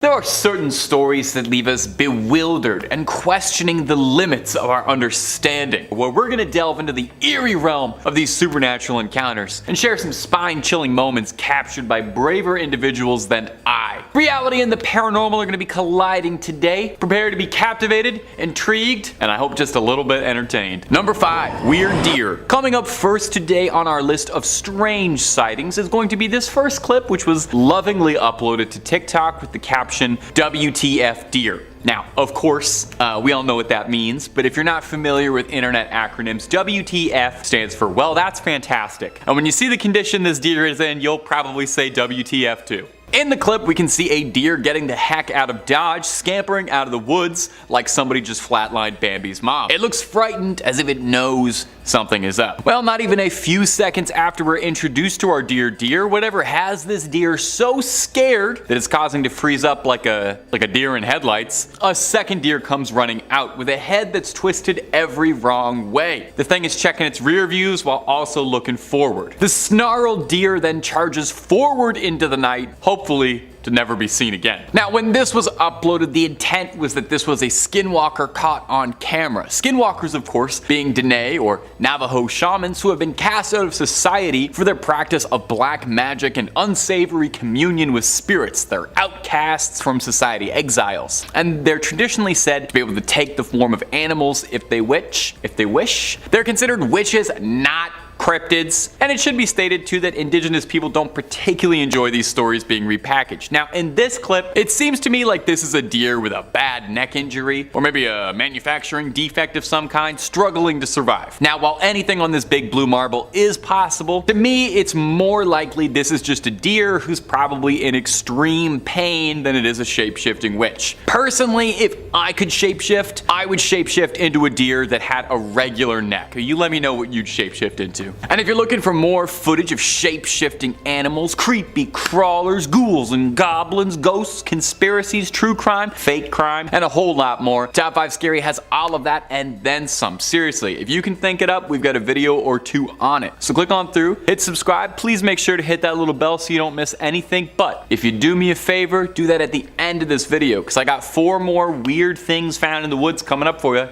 There are certain stories that leave us bewildered and questioning the limits of our understanding, where we're gonna delve into the eerie realm of these supernatural encounters and share some spine-chilling moments captured by braver individuals than I. Reality and the paranormal are gonna be colliding today. Prepare to be captivated, intrigued, and I hope just a little bit entertained. Number 5, weird deer. Coming up first today on our list of strange sightings is going to be this first clip, which was lovingly uploaded to TikTok with the caption WTF deer. Now, of course, we all know what that means, but if you're not familiar with internet acronyms, WTF stands for, well, that's fantastic. And when you see the condition this deer is in, you'll probably say WTF too. In the clip, we can see a deer getting the heck out of Dodge, scampering out of the woods like somebody just flatlined Bambi's mom. It looks frightened, as if it knows something is up. Well, not even a few seconds after we're introduced to our deer, whatever has this deer so scared that it's causing to freeze up like a deer in headlights, a second deer comes running out with a head that's twisted every wrong way. The thing is checking its rear views while also looking forward. The snarled deer then charges forward into the night, hopefully to never be seen again. Now, when this was uploaded, the intent was that this was a skinwalker caught on camera. Skinwalkers, of course, being Dene or Navajo shamans who have been cast out of society for their practice of black magic and unsavory communion with spirits. They're outcasts from society, exiles. And they're traditionally said to be able to take the form of animals if they wish. They're considered witches, not cryptids, and it should be stated too that indigenous people don't particularly enjoy these stories being repackaged. Now, in this clip, it seems to me like this is a deer with a bad neck injury, or maybe a manufacturing defect of some kind, struggling to survive. Now, while anything on this big blue marble is possible, to me, it's more likely this is just a deer who's probably in extreme pain than it is a shape-shifting witch. Personally, if I could shapeshift, I would shapeshift into a deer that had a regular neck. You let me know what you'd shapeshift into. And if you're looking for more footage of shape-shifting animals, creepy crawlers, ghouls and goblins, ghosts, conspiracies, true crime, fake crime, and a whole lot more, Top 5 Scary has all of that and then some. Seriously, if you can think it up, we've got a video or two on it. So click on through, hit subscribe, please make sure to hit that little bell so you don't miss anything, but if you do me a favor, do that at the end of this video, because I got 4 more weird things found in the woods coming up for you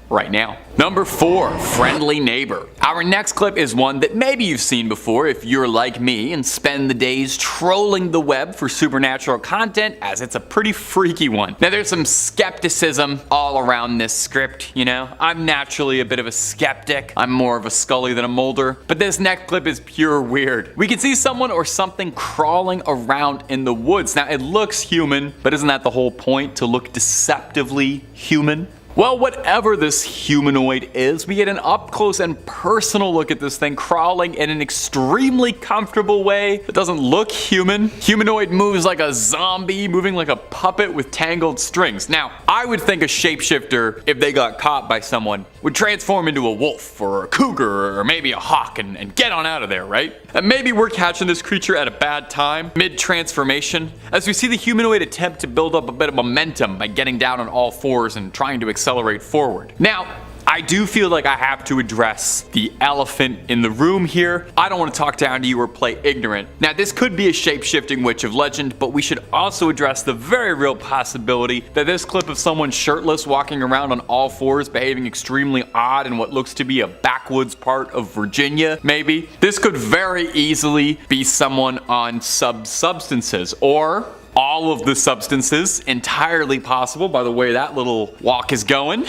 right now. Number 4, friendly neighbor. Our next clip is one that maybe you've seen before if you're like me and spend the days trolling the web for supernatural content, as it's a pretty freaky one. Now, there's some skepticism all around this script, you know? I'm naturally a bit of a skeptic. I'm more of a Scully than a Mulder, but this next clip is pure weird. We can see someone or something crawling around in the woods. Now, it looks human, but isn't that the whole point, to look deceptively human? Well, whatever this humanoid is, we get an up-close and personal look at this thing crawling in an extremely comfortable way that doesn't look human. Humanoid moves like a zombie, moving like a puppet with tangled strings. Now, I would think a shapeshifter, if they got caught by someone, would transform into a wolf or a cougar or maybe a hawk and get on out of there, right? And maybe we're catching this creature at a bad time, mid-transformation, as we see the humanoid attempt to build up a bit of momentum by getting down on all fours and trying to accelerate forward. Now, I do feel like I have to address the elephant in the room here. I don't want to talk down to you or play ignorant. Now, this could be a shape-shifting witch of legend, but we should also address the very real possibility that this clip of someone shirtless walking around on all fours behaving extremely odd in what looks to be a backwoods part of Virginia, maybe. This could very easily be someone on substances, or all of the substances, entirely possible by the way that little walk is going.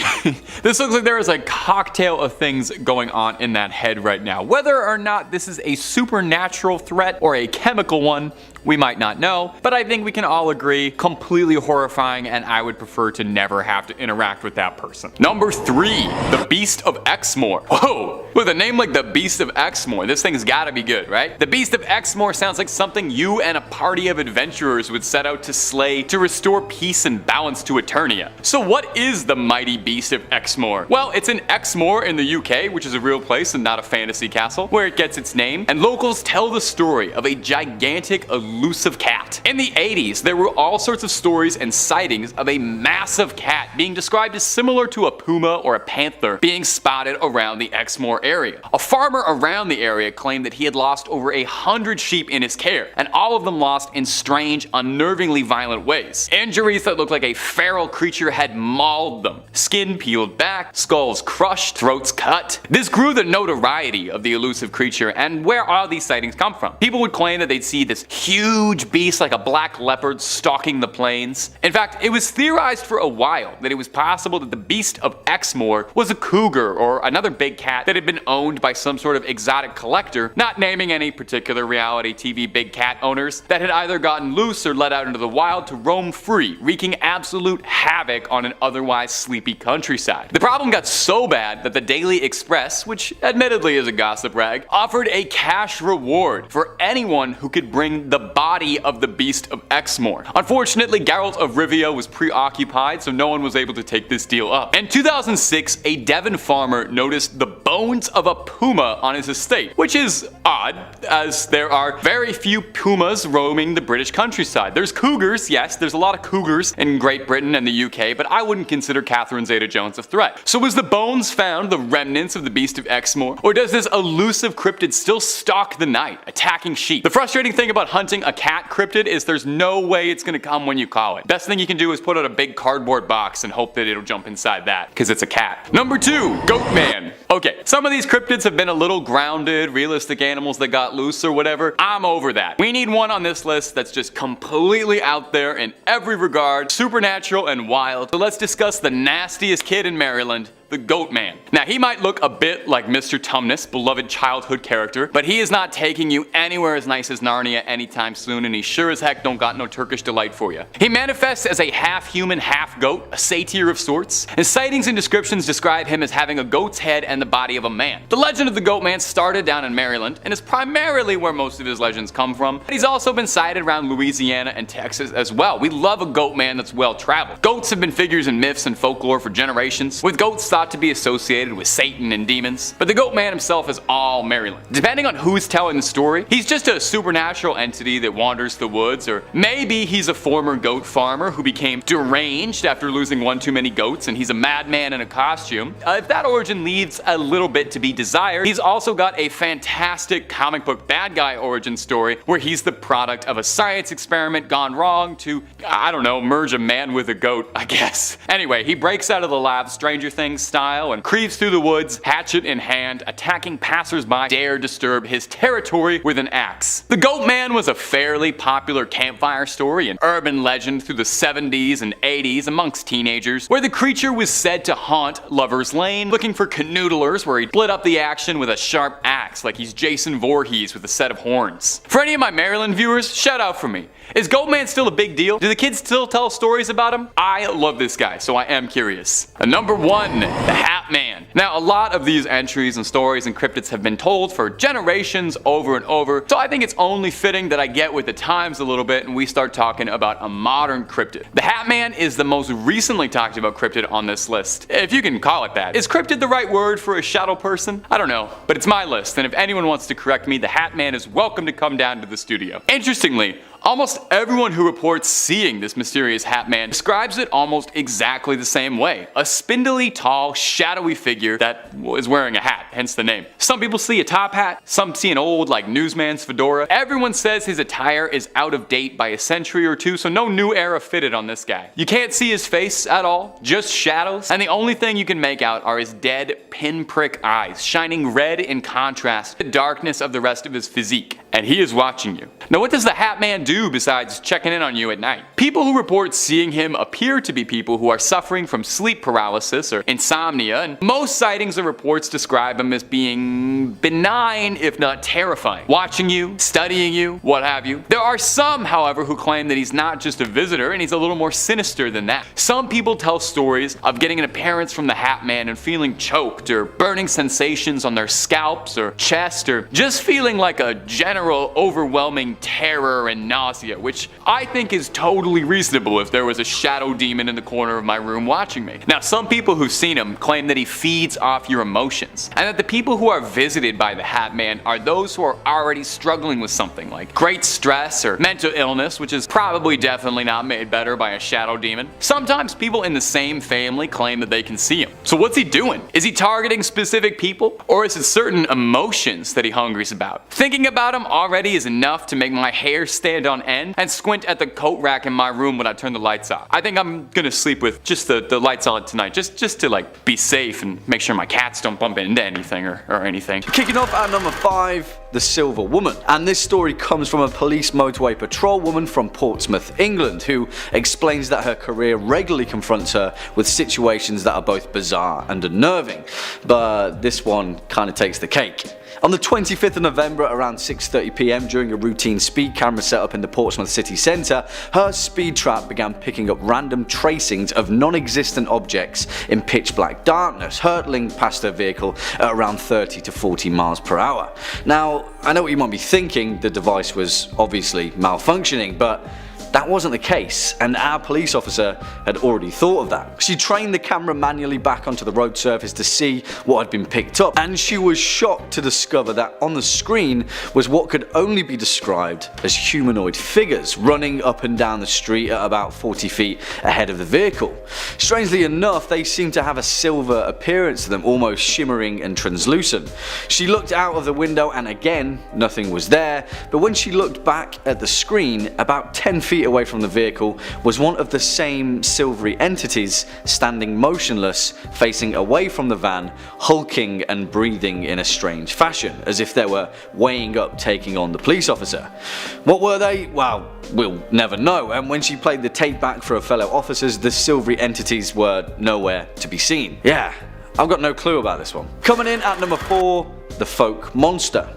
This looks like there is a cocktail of things going on in that head right now. Whether or not this is a supernatural threat or a chemical one, we might not know, but I think we can all agree, completely horrifying, and I would prefer to never have to interact with that person. Number 3, the Beast of Exmoor. Whoa, with a name like the Beast of Exmoor, this thing's gotta be good, right? The Beast of Exmoor sounds like something you and a party of adventurers would set out to slay to restore peace and balance to Eternia. So what is the mighty Beast of Exmoor? Well, it's in Exmoor in the UK, which is a real place and not a fantasy castle, where it gets its name, and locals tell the story of a gigantic, elusive cat. In the 80s, there were all sorts of stories and sightings of a massive cat being described as similar to a puma or a panther being spotted around the Exmoor area. A farmer around the area claimed that he had lost over 100 sheep in his care, and all of them lost in strange, unnervingly violent ways. Injuries that looked like a feral creature had mauled them. Skin peeled back, skulls crushed, throats cut. This grew the notoriety of the elusive creature, and where all these sightings come from. People would claim that they'd see this huge beast like a black leopard stalking the plains. In fact, it was theorized for a while that it was possible that the beast of Exmoor was a cougar or another big cat that had been owned by some sort of exotic collector, not naming any particular reality TV big cat owners, that had either gotten loose or let out into the wild to roam free, wreaking absolute havoc on an otherwise sleepy countryside. The problem got so bad that the Daily Express, which admittedly is a gossip rag, offered a cash reward for anyone who could bring the body of the beast of Exmoor. Unfortunately, Geralt of Rivia was preoccupied, so no one was able to take this deal up. In 2006, a Devon farmer noticed the bones of a puma on his estate, which is odd, as there are very few pumas roaming the British countryside. There's cougars, yes, there's a lot of cougars in Great Britain and the UK, but I wouldn't consider Catherine Zeta-Jones a threat. So was the bones found the remnants of the beast of Exmoor, or does this elusive cryptid still stalk the night, attacking sheep? The frustrating thing about hunting a cat cryptid is there's no way it's gonna come when you call it. Best thing you can do is put out a big cardboard box and hope that it'll jump inside that, because it's a cat. Number 2, Goatman. Okay, some of these cryptids have been a little grounded, realistic animals that got loose or whatever. I'm over that. We need one on this list that's just completely out there in every regard, supernatural and wild. So let's discuss the nastiest kid in Maryland, the Goatman. Now, he might look a bit like Mr. Tumnus, beloved childhood character, but he is not taking you anywhere as nice as Narnia anytime soon, and he sure as heck don't got no Turkish delight for you. He manifests as a half-human, half-goat, a satyr of sorts, and sightings and descriptions describe him as having a goat's head and the body of a man. The legend of the Goatman started down in Maryland, and is primarily where most of his legends come from, but he's also been sighted around Louisiana and Texas as well. We love a Goatman that's well-traveled. Goats have been figures in myths and folklore for generations, with goats thought to be associated with Satan and demons, but the Goatman himself is all Maryland. Depending on who's telling the story, he's just a supernatural entity that wanders the woods, or maybe he's a former goat farmer who became deranged after losing one too many goats and he's a madman in a costume. If that origin leaves a little bit to be desired, he's also got a fantastic comic book bad guy origin story where he's the product of a science experiment gone wrong to, I don't know, merge a man with a goat, I guess. Anyway, he breaks out of the lab Stranger Things style and creeps through the woods, hatchet in hand, attacking passersby dare disturb his territory with an axe. The Goatman was a fairly popular campfire story and urban legend through the 70s and 80s amongst teenagers, where the creature was said to haunt Lover's Lane, looking for canoodlers where he'd split up the action with a sharp axe like he's Jason Voorhees with a set of horns. For any of my Maryland viewers, shout out for me. Is Goatman still a big deal? Do the kids still tell stories about him? I love this guy, so I am curious. Number 1, the Hat Man. Now, a lot of these entries and stories and cryptids have been told for generations over and over, so I think it's only fitting that I get with the times a little bit and we start talking about a modern cryptid. The Hat Man is the most recently talked about cryptid on this list, if you can call it that. Is cryptid the right word for a shadow person? I don't know, but it's my list, and if anyone wants to correct me, the Hat Man is welcome to come down to the studio. Interestingly, almost everyone who reports seeing this mysterious Hat Man describes it almost exactly the same way. A spindly, tall, shadowy figure that is wearing a hat, hence the name. Some people see a top hat, some see an old, like, newsman's fedora. Everyone says his attire is out of date by a century or two, so no new era fitted on this guy. You can't see his face at all, just shadows, and the only thing you can make out are his dead, pinprick eyes, shining red in contrast to the darkness of the rest of his physique. And he is watching you. Now, what does the Hat Man do besides checking in on you at night? People who report seeing him appear to be people who are suffering from sleep paralysis or insomnia, and most sightings or reports describe him as being benign, if not terrifying. Watching you, studying you, what have you. There are some, however, who claim that he's not just a visitor and he's a little more sinister than that. Some people tell stories of getting an appearance from the Hat Man and feeling choked or burning sensations on their scalps or chest, or just feeling like a general general overwhelming terror and nausea, which I think is totally reasonable if there was a shadow demon in the corner of my room watching me. Now, some people who've seen him claim that he feeds off your emotions, and that the people who are visited by the Hat Man are those who are already struggling with something like great stress or mental illness, which is probably definitely not made better by a shadow demon. Sometimes people in the same family claim that they can see him. So what's he doing? Is he targeting specific people, or is it certain emotions that he hungers about? Thinking about him already is enough to make my hair stand on end and squint at the coat rack in my room when I turn the lights off. I think I'm gonna sleep with just the lights on tonight, just to like be safe and make sure my cats don't bump into anything or anything. Kicking off at number 5, the Silver Woman. And this story comes from a police motorway patrol woman from Portsmouth, England, who explains that her career regularly confronts her with situations that are both bizarre and unnerving. But this one kind of takes the cake. On the 25th of November around 6:30 PM during a routine speed camera setup in the Portsmouth city centre, her speed trap began picking up random tracings of non-existent objects in pitch black darkness, hurtling past her vehicle at around 30 to 40 miles per hour. Now, I know what you might be thinking, the device was obviously malfunctioning, but that wasn't the case, and our police officer had already thought of that. She trained the camera manually back onto the road surface to see what had been picked up, and she was shocked to discover that on the screen was what could only be described as humanoid figures running up and down the street at about 40 feet ahead of the vehicle. Strangely enough, they seemed to have a silver appearance to them, almost shimmering and translucent. She looked out of the window and again, nothing was there, but when she looked back at the screen, about 10 feet away from the vehicle was one of the same silvery entities standing motionless, facing away from the van, hulking and breathing in a strange fashion, as if they were weighing up taking on the police officer. What were they? Well, we'll never know, and when she played the tape back for her fellow officers, the silvery entities were nowhere to be seen. Yeah, I've got no clue about this one. Coming in at number 4, the Fouke monster.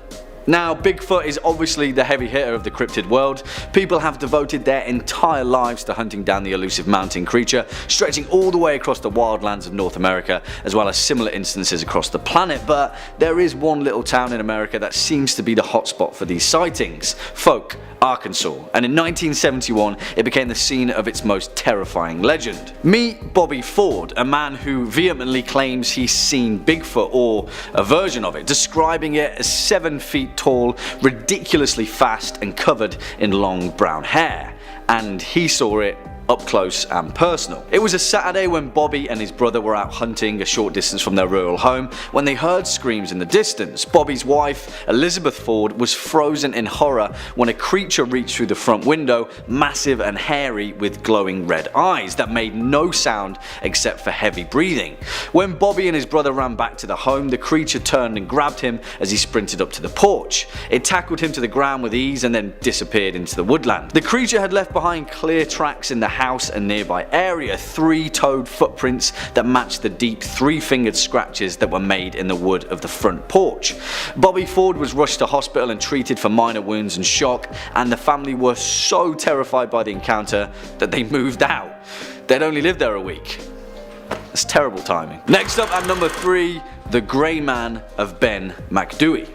Now, Bigfoot is obviously the heavy hitter of the cryptid world. People have devoted their entire lives to hunting down the elusive mountain creature, stretching all the way across the wildlands of North America, as well as similar instances across the planet. But there is one little town in America that seems to be the hotspot for these sightings: Fouke, Arkansas, and in 1971 it became the scene of its most terrifying legend. Meet Bobby Ford, a man who vehemently claims he's seen Bigfoot, or a version of it, describing it as 7 feet tall, ridiculously fast and covered in long brown hair. And he saw it up close and personal. It was a Saturday when Bobby and his brother were out hunting a short distance from their rural home when they heard screams in the distance. Bobby's wife, Elizabeth Ford, was frozen in horror when a creature reached through the front window, massive and hairy with glowing red eyes that made no sound except for heavy breathing. When Bobby and his brother ran back to the home, the creature turned and grabbed him as he sprinted up to the porch. It tackled him to the ground with ease and then disappeared into the woodland. The creature had left behind clear tracks in the house and nearby area, 3-toed footprints that matched the deep 3-fingered scratches that were made in the wood of the front porch. Bobby Ford was rushed to hospital and treated for minor wounds and shock, and the family were so terrified by the encounter that they moved out. They'd only lived there a week. That's terrible timing. Next up at number 3, the Greyman of Ben McDoui.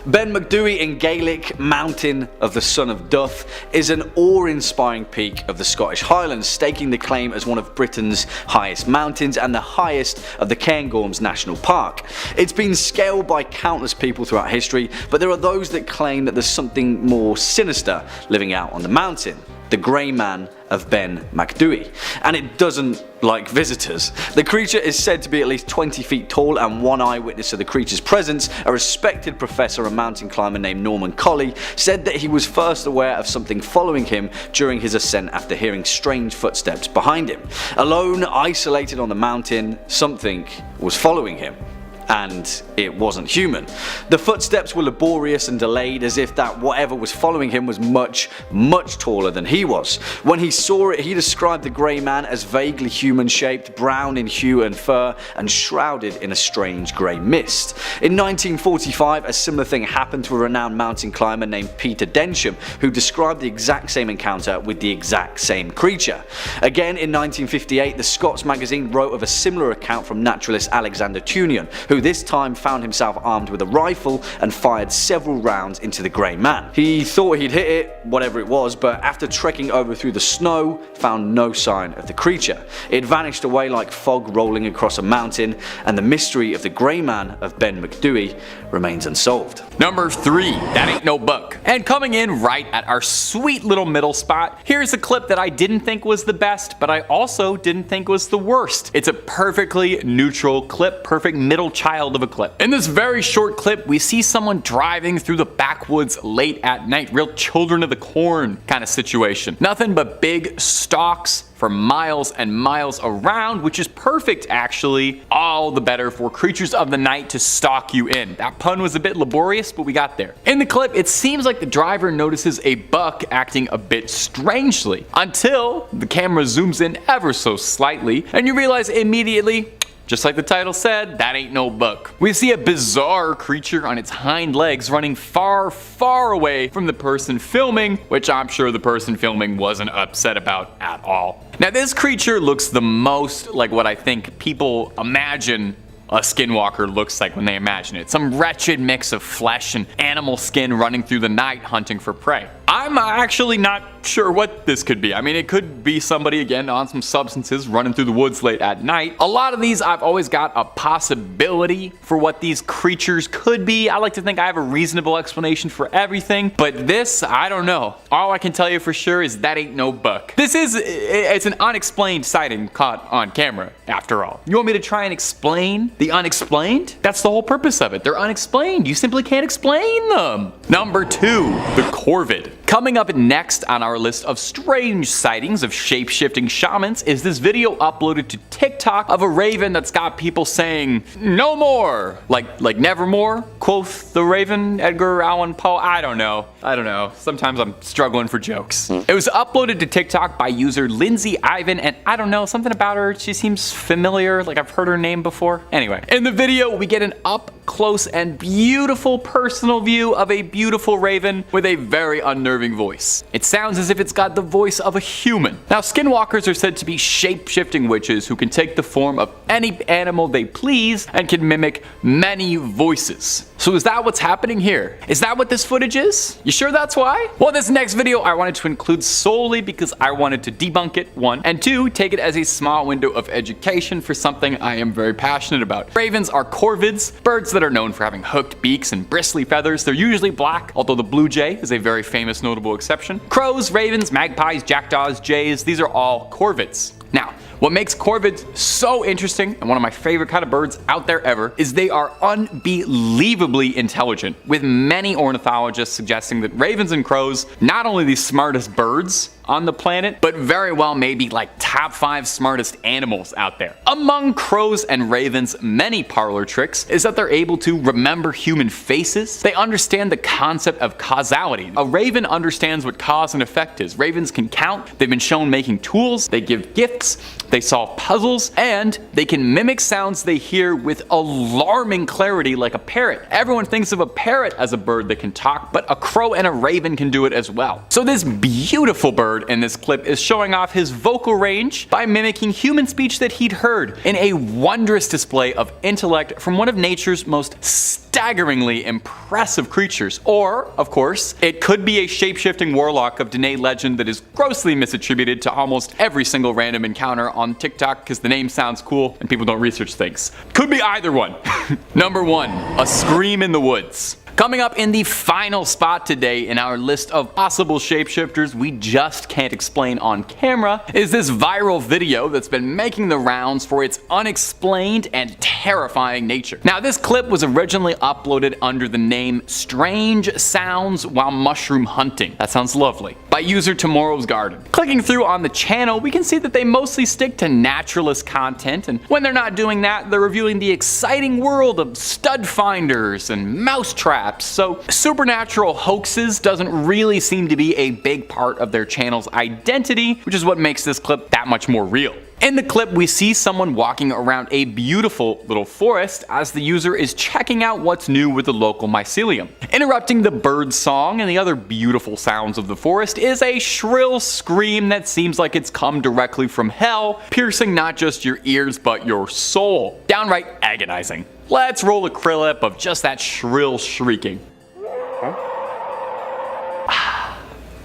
Ben McDoui in Gaelic, Mountain of the Son of Duff, is an awe-inspiring peak of the Scottish Highlands, staking the claim as one of Britain's highest mountains and the highest of the Cairngorms National Park. It's been scaled by countless people throughout history, but there are those that claim that there's something more sinister living out on the mountain: the Greyman of Ben McDoui, and it doesn't like visitors. The creature is said to be at least 20 feet tall, and one eyewitness of the creature's presence, a respected professor and mountain climber named Norman Colley, said that he was first aware of something following him during his ascent after hearing strange footsteps behind him. Alone, isolated on the mountain, something was following him. And it wasn't human. The footsteps were laborious and delayed, as if that whatever was following him was much taller than he was. When he saw it, he described the grey man as vaguely human shaped, brown in hue and fur, and shrouded in a strange grey mist. In 1945, a similar thing happened to a renowned mountain climber named Peter Densham, who described the exact same encounter with the exact same creature. Again in 1958, the Scots magazine wrote of a similar account from naturalist Alexander Tunion, who who this time found himself armed with a rifle and fired several rounds into the grey man. He thought he'd hit it, whatever it was, but after trekking over through the snow, found no sign of the creature. It vanished away like fog rolling across a mountain, and the mystery of the Greyman of Ben McDoui remains unsolved. Number 3, that ain't no buck. And coming in right at our sweet little middle spot, here's a clip that I didn't think was the best, but I also didn't think was the worst. It's a perfectly neutral clip, perfect middle child of a clip. In this very short clip, we see someone driving through the backwoods late at night, real children of the corn kind of situation. Nothing but big stalks for miles and miles around, which is perfect actually, all the better for creatures of the night to stalk you in. That pun was a bit laborious, but we got there. In the clip, it seems like the driver notices a buck acting a bit strangely, until the camera zooms in ever so slightly, and you realize immediately, just like the title said, that ain't no buck. We see a bizarre creature on its hind legs running far, far away from the person filming, which I'm sure the person filming wasn't upset about at all. Now this creature looks the most like what I think people imagine a skinwalker looks like when they imagine it. Some wretched mix of flesh and animal skin running through the night hunting for prey. I'm actually not sure what this could be. I mean, it could be somebody, again, on some substances running through the woods late at night. A lot of these, I've always got a possibility for what these creatures could be. I like to think I have a reasonable explanation for everything, but this, I don't know. All I can tell you for sure is that ain't no buck. It's an unexplained sighting caught on camera, after all. You want me to try and explain the unexplained? That's the whole purpose of it. They're unexplained. You simply can't explain them. Number 2, the corvid. Coming up next on our list of strange sightings of shape-shifting shamans is this video uploaded to TikTok of a raven that's got people saying, "No more!" Like nevermore, quoth the raven, Edgar Allan Poe. I don't know. Sometimes I'm struggling for jokes. It was uploaded to TikTok by user Lindsay Ivan, and I don't know, something about her, she seems familiar, like I've heard her name before. Anyway, in the video, we get an up-close and beautiful personal view of a beautiful raven with a very unnerving voice. It sounds as if it's got the voice of a human. Now, skinwalkers are said to be shape-shifting witches who can take the form of any animal they please and can mimic many voices. So is that what's happening here? Is that what this footage is? You sure that's why? Well, this next video I wanted to include solely because I wanted to debunk it, 1, and 2, take it as a small window of education for something I am very passionate about. Ravens are corvids, birds that are known for having hooked beaks and bristly feathers. They're usually black, although the blue jay is a very famous notable exception. Crows, ravens, magpies, jackdaws, jays, these are all corvids. Now, what makes corvids so interesting, and one of my favorite kind of birds out there ever, is they are unbelievably intelligent, with many ornithologists suggesting that ravens and crows, not only the smartest birds on the planet, but very well maybe like top 5 smartest animals out there. Among crows and ravens' many parlor tricks is that they're able to remember human faces. They understand the concept of causality. A raven understands what cause and effect is. Ravens can count, they've been shown making tools, they give gifts, they solve puzzles, and they can mimic sounds they hear with alarming clarity like a parrot. Everyone thinks of a parrot as a bird that can talk, but a crow and a raven can do it as well. So this beautiful bird in this clip is showing off his vocal range by mimicking human speech that he'd heard in a wondrous display of intellect from one of nature's most staggeringly impressive creatures. Or, of course, it could be a shape-shifting warlock of Dene legend that is grossly misattributed to almost every single random encounter on TikTok because the name sounds cool and people don't research things. Could be either one. Number 1, a scream in the woods. Coming up in the final spot today in our list of possible shapeshifters we just can't explain on camera is this viral video that's been making the rounds for its unexplained and terrifying nature. Now, this clip was originally uploaded under the name Strange Sounds While Mushroom Hunting. That sounds lovely. By user Tomorrow's Garden. Clicking through on the channel, we can see that they mostly stick to naturalist content, and when they're not doing that, they're reviewing the exciting world of stud finders and mouse traps. So supernatural hoaxes doesn't really seem to be a big part of their channel's identity, which is what makes this clip that much more real. In the clip, we see someone walking around a beautiful little forest as the user is checking out what's new with the local mycelium. Interrupting the bird song and the other beautiful sounds of the forest is a shrill scream that seems like it's come directly from hell, piercing not just your ears but your soul. Downright agonizing. Let's roll a clip of just that shrill shrieking.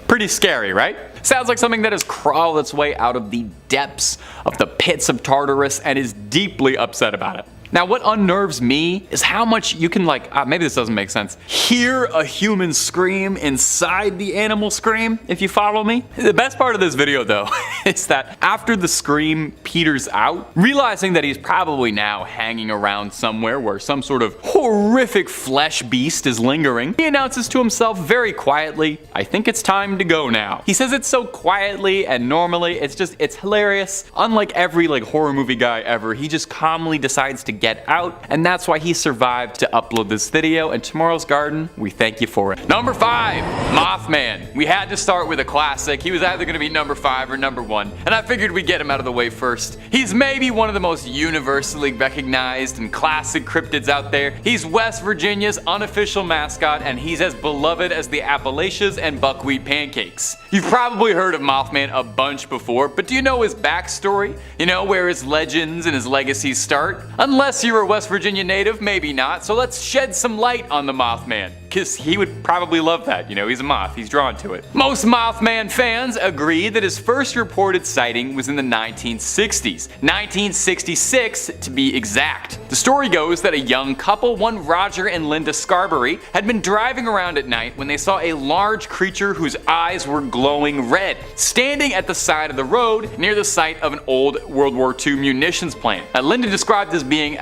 Pretty scary, right? Sounds like something that has crawled its way out of the depths of the pits of Tartarus and is deeply upset about it. Now, what unnerves me is how much you can maybe this doesn't make sense, hear a human scream inside the animal scream, if you follow me. The best part of this video though is that after the scream peters out, realizing that he's probably now hanging around somewhere where some sort of horrific flesh beast is lingering, he announces to himself very quietly, "I think it's time to go now." He says it so quietly and normally, it's hilarious. Unlike every horror movie guy ever, he just calmly decides to get out, and that's why he survived to upload this video, and Tomorrow's Garden, we thank you for it. Number 5, Mothman. We had to start with a classic. He was either going to be number 5 or number 1, and I figured we'd get him out of the way first. He's maybe one of the most universally recognized and classic cryptids out there. He's West Virginia's unofficial mascot, and he's as beloved as the Appalachians and buckwheat pancakes. You've probably heard of Mothman a bunch before, but do you know his backstory? You know where his legends and his legacies start? Unless you're a West Virginia native, maybe not, so let's shed some light on the Mothman, because he would probably love that. He's a moth, he's drawn to it. Most Mothman fans agree that his first reported sighting was in the 1960s, 1966 to be exact. The story goes that a young couple, one Roger and Linda Scarberry, had been driving around at night when they saw a large creature whose eyes were glowing red, standing at the side of the road near the site of an old World War II munitions plant. Linda described this being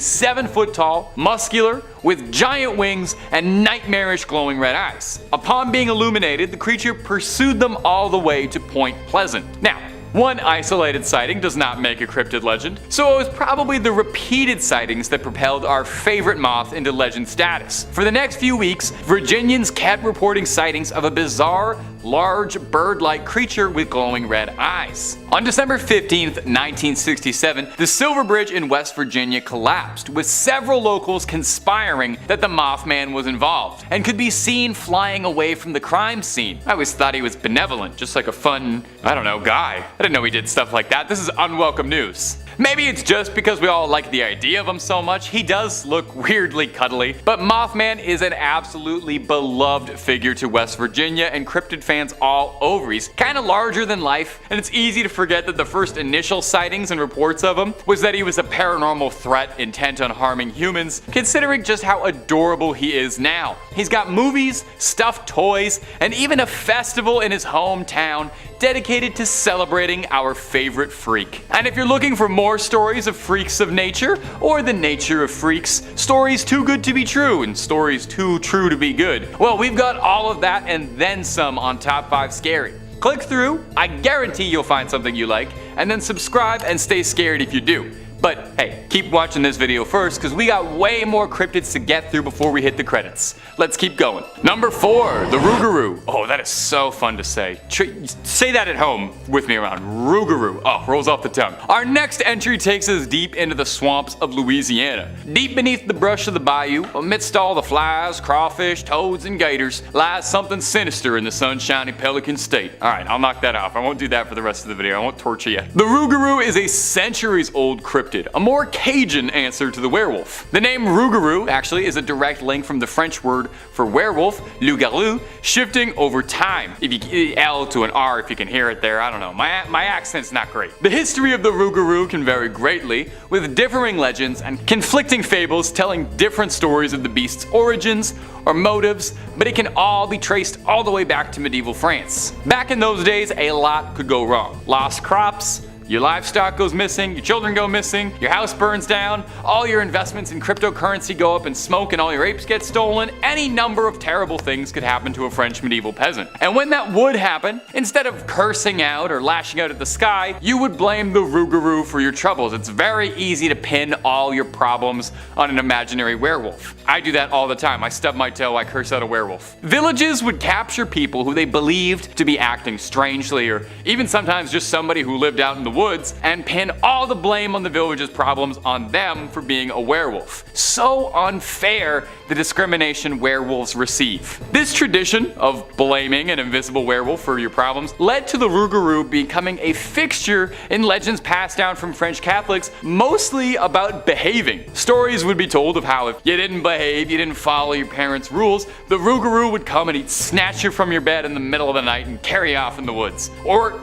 7 foot tall, muscular, with giant wings and nightmarish glowing red eyes. Upon being illuminated, the creature pursued them all the way to Point Pleasant. Now, one isolated sighting does not make a cryptid legend, so it was probably the repeated sightings that propelled our favorite moth into legend status. For the next few weeks, Virginians kept reporting sightings of a bizarre, large, bird-like creature with glowing red eyes. On December 15th, 1967, the Silver Bridge in West Virginia collapsed, with several locals conspiring that the Mothman was involved and could be seen flying away from the crime scene. I always thought he was benevolent, just like a fun, guy. I didn't know he did stuff like that. This is unwelcome news. Maybe it's just because we all like the idea of him so much. He does look weirdly cuddly, but Mothman is an absolutely beloved figure to West Virginia and cryptid fans all over. He's kind of larger than life, and it's easy to forget that the first initial sightings and reports of him was that he was a paranormal threat intent on harming humans, considering just how adorable he is now. He's got movies, stuffed toys, and even a festival in his hometown dedicated to celebrating our favorite freak. And if you're looking for more stories of freaks of nature, or the nature of freaks, stories too good to be true and stories too true to be good, well, we've got all of that and then some on Top 5 Scary. Click through, I guarantee you'll find something you like, and then subscribe and stay scared if you do. But hey, keep watching this video first, because we got way more cryptids to get through before we hit the credits. Let's keep going. Number 4, the Rougarou. Oh, that is so fun to say. Say that at home with me around. Rougarou. Oh, rolls off the tongue. Our next entry takes us deep into the swamps of Louisiana. Deep beneath the brush of the bayou, amidst all the flies, crawfish, toads, and gators, lies something sinister in the sunshiny Pelican State. Alright, I'll knock that off. I won't do that for the rest of the video. I won't torture you. The Rougarou is a centuries-old cryptid, a more Cajun answer to the werewolf. The name Rougarou actually is a direct link from the French word for werewolf, Lougarou, shifting over time. If you L to an R if you can hear it there, I don't know. My accent's not great. The history of the Rougarou can vary greatly, with differing legends and conflicting fables telling different stories of the beast's origins or motives, but it can all be traced all the way back to medieval France. Back in those days, a lot could go wrong. Lost crops, your livestock goes missing, your children go missing, your house burns down, all your investments in cryptocurrency go up in smoke, and all your apes get stolen. Any number of terrible things could happen to a French medieval peasant. And when that would happen, instead of cursing out or lashing out at the sky, you would blame the Rougarou for your troubles. It's very easy to pin all your problems on an imaginary werewolf. I do that all the time. I stub my toe, I curse out a werewolf. Villages would capture people who they believed to be acting strangely, or even sometimes just somebody who lived out in the woods and pin all the blame on the village's problems on them for being a werewolf. So unfair the discrimination werewolves receive. This tradition of blaming an invisible werewolf for your problems led to the Rougarou becoming a fixture in legends passed down from French Catholics, mostly about behaving. Stories would be told of how if you didn't behave, you didn't follow your parents' rules, the Rougarou would come and he'd snatch you from your bed in the middle of the night and carry off in the woods. Or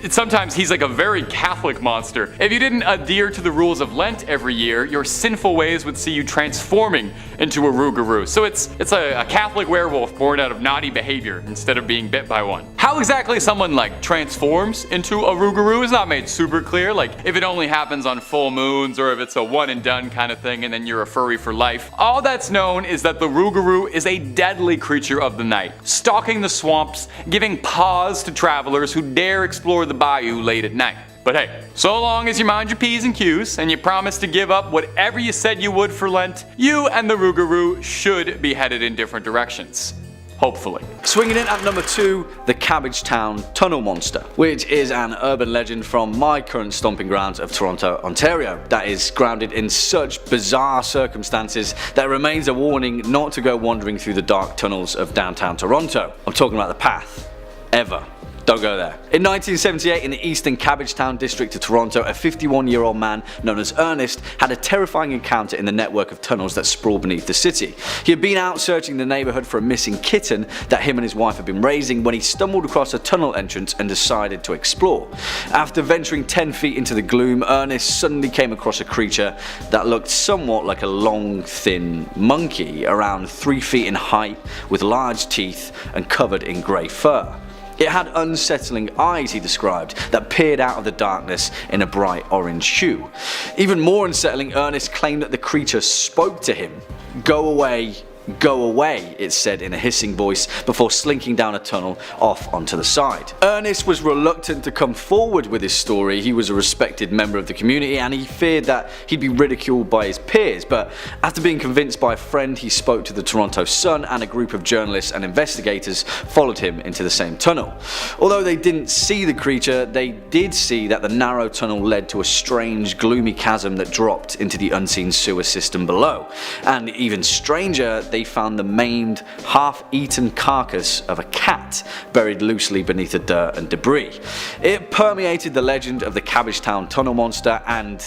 sometimes he's like a very Catholic monster. If you didn't adhere to the rules of Lent every year, your sinful ways would see you transforming into a Rougarou. So it's a Catholic werewolf born out of naughty behavior instead of being bit by one. How exactly someone like transforms into a Rougarou is not made super clear, like if it only happens on full moons or if it's a one and done kind of thing and then you're a furry for life. All that's known is that the Rougarou is a deadly creature of the night, stalking the swamps, giving pause to travelers who dare explore the bayou late at night. But hey, so long as you mind your P's and Q's and you promise to give up whatever you said you would for Lent, you and the Rougarou should be headed in different directions. Hopefully. Swinging in at number 2, the Cabbagetown Tunnel Monster, which is an urban legend from my current stomping grounds of Toronto, Ontario, that is grounded in such bizarre circumstances that it remains a warning not to go wandering through the dark tunnels of downtown Toronto. I'm talking about the path. Ever. Don't go there. In 1978, in the eastern Cabbagetown district of Toronto, a 51-year-old man known as Ernest had a terrifying encounter in the network of tunnels that sprawl beneath the city. He had been out searching the neighborhood for a missing kitten that him and his wife had been raising when he stumbled across a tunnel entrance and decided to explore. After venturing 10 feet into the gloom, Ernest suddenly came across a creature that looked somewhat like a long, thin monkey, around 3 feet in height, with large teeth and covered in grey fur. It had unsettling eyes, he described, that peered out of the darkness in a bright orange hue. Even more unsettling, Ernest claimed that the creature spoke to him. "Go away, go away," it said in a hissing voice before slinking down a tunnel off onto the side. Ernest was reluctant to come forward with his story. He was a respected member of the community and he feared that he'd be ridiculed by his peers, but after being convinced by a friend, he spoke to the Toronto Sun, and a group of journalists and investigators followed him into the same tunnel. Although they didn't see the creature, they did see that the narrow tunnel led to a strange, gloomy chasm that dropped into the unseen sewer system below. And even stranger, they found the maimed, half-eaten carcass of a cat buried loosely beneath the dirt and debris. It permeated the legend of the Cabbagetown Tunnel Monster, and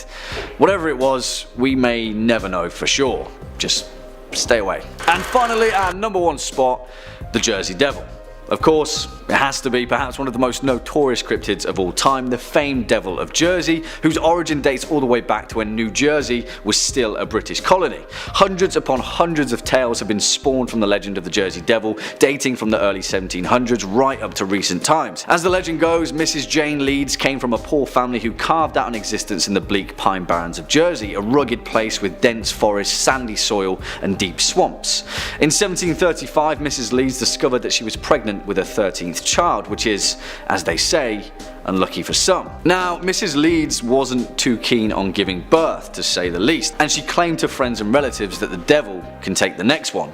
whatever it was, we may never know for sure. Just stay away. And finally, our number 1 spot, the Jersey Devil. Of course, it has to be perhaps one of the most notorious cryptids of all time, the famed Devil of Jersey, whose origin dates all the way back to when New Jersey was still a British colony. Hundreds upon hundreds of tales have been spawned from the legend of the Jersey Devil, dating from the early 1700s right up to recent times. As the legend goes, Mrs. Jane Leeds came from a poor family who carved out an existence in the bleak pine barrens of Jersey, a rugged place with dense forests, sandy soil and deep swamps. In 1735, Mrs. Leeds discovered that she was pregnant with a 13th child, which is, as they say, unlucky for some. Now, Mrs. Leeds wasn't too keen on giving birth, to say the least, and she claimed to friends and relatives that the devil can take the next one.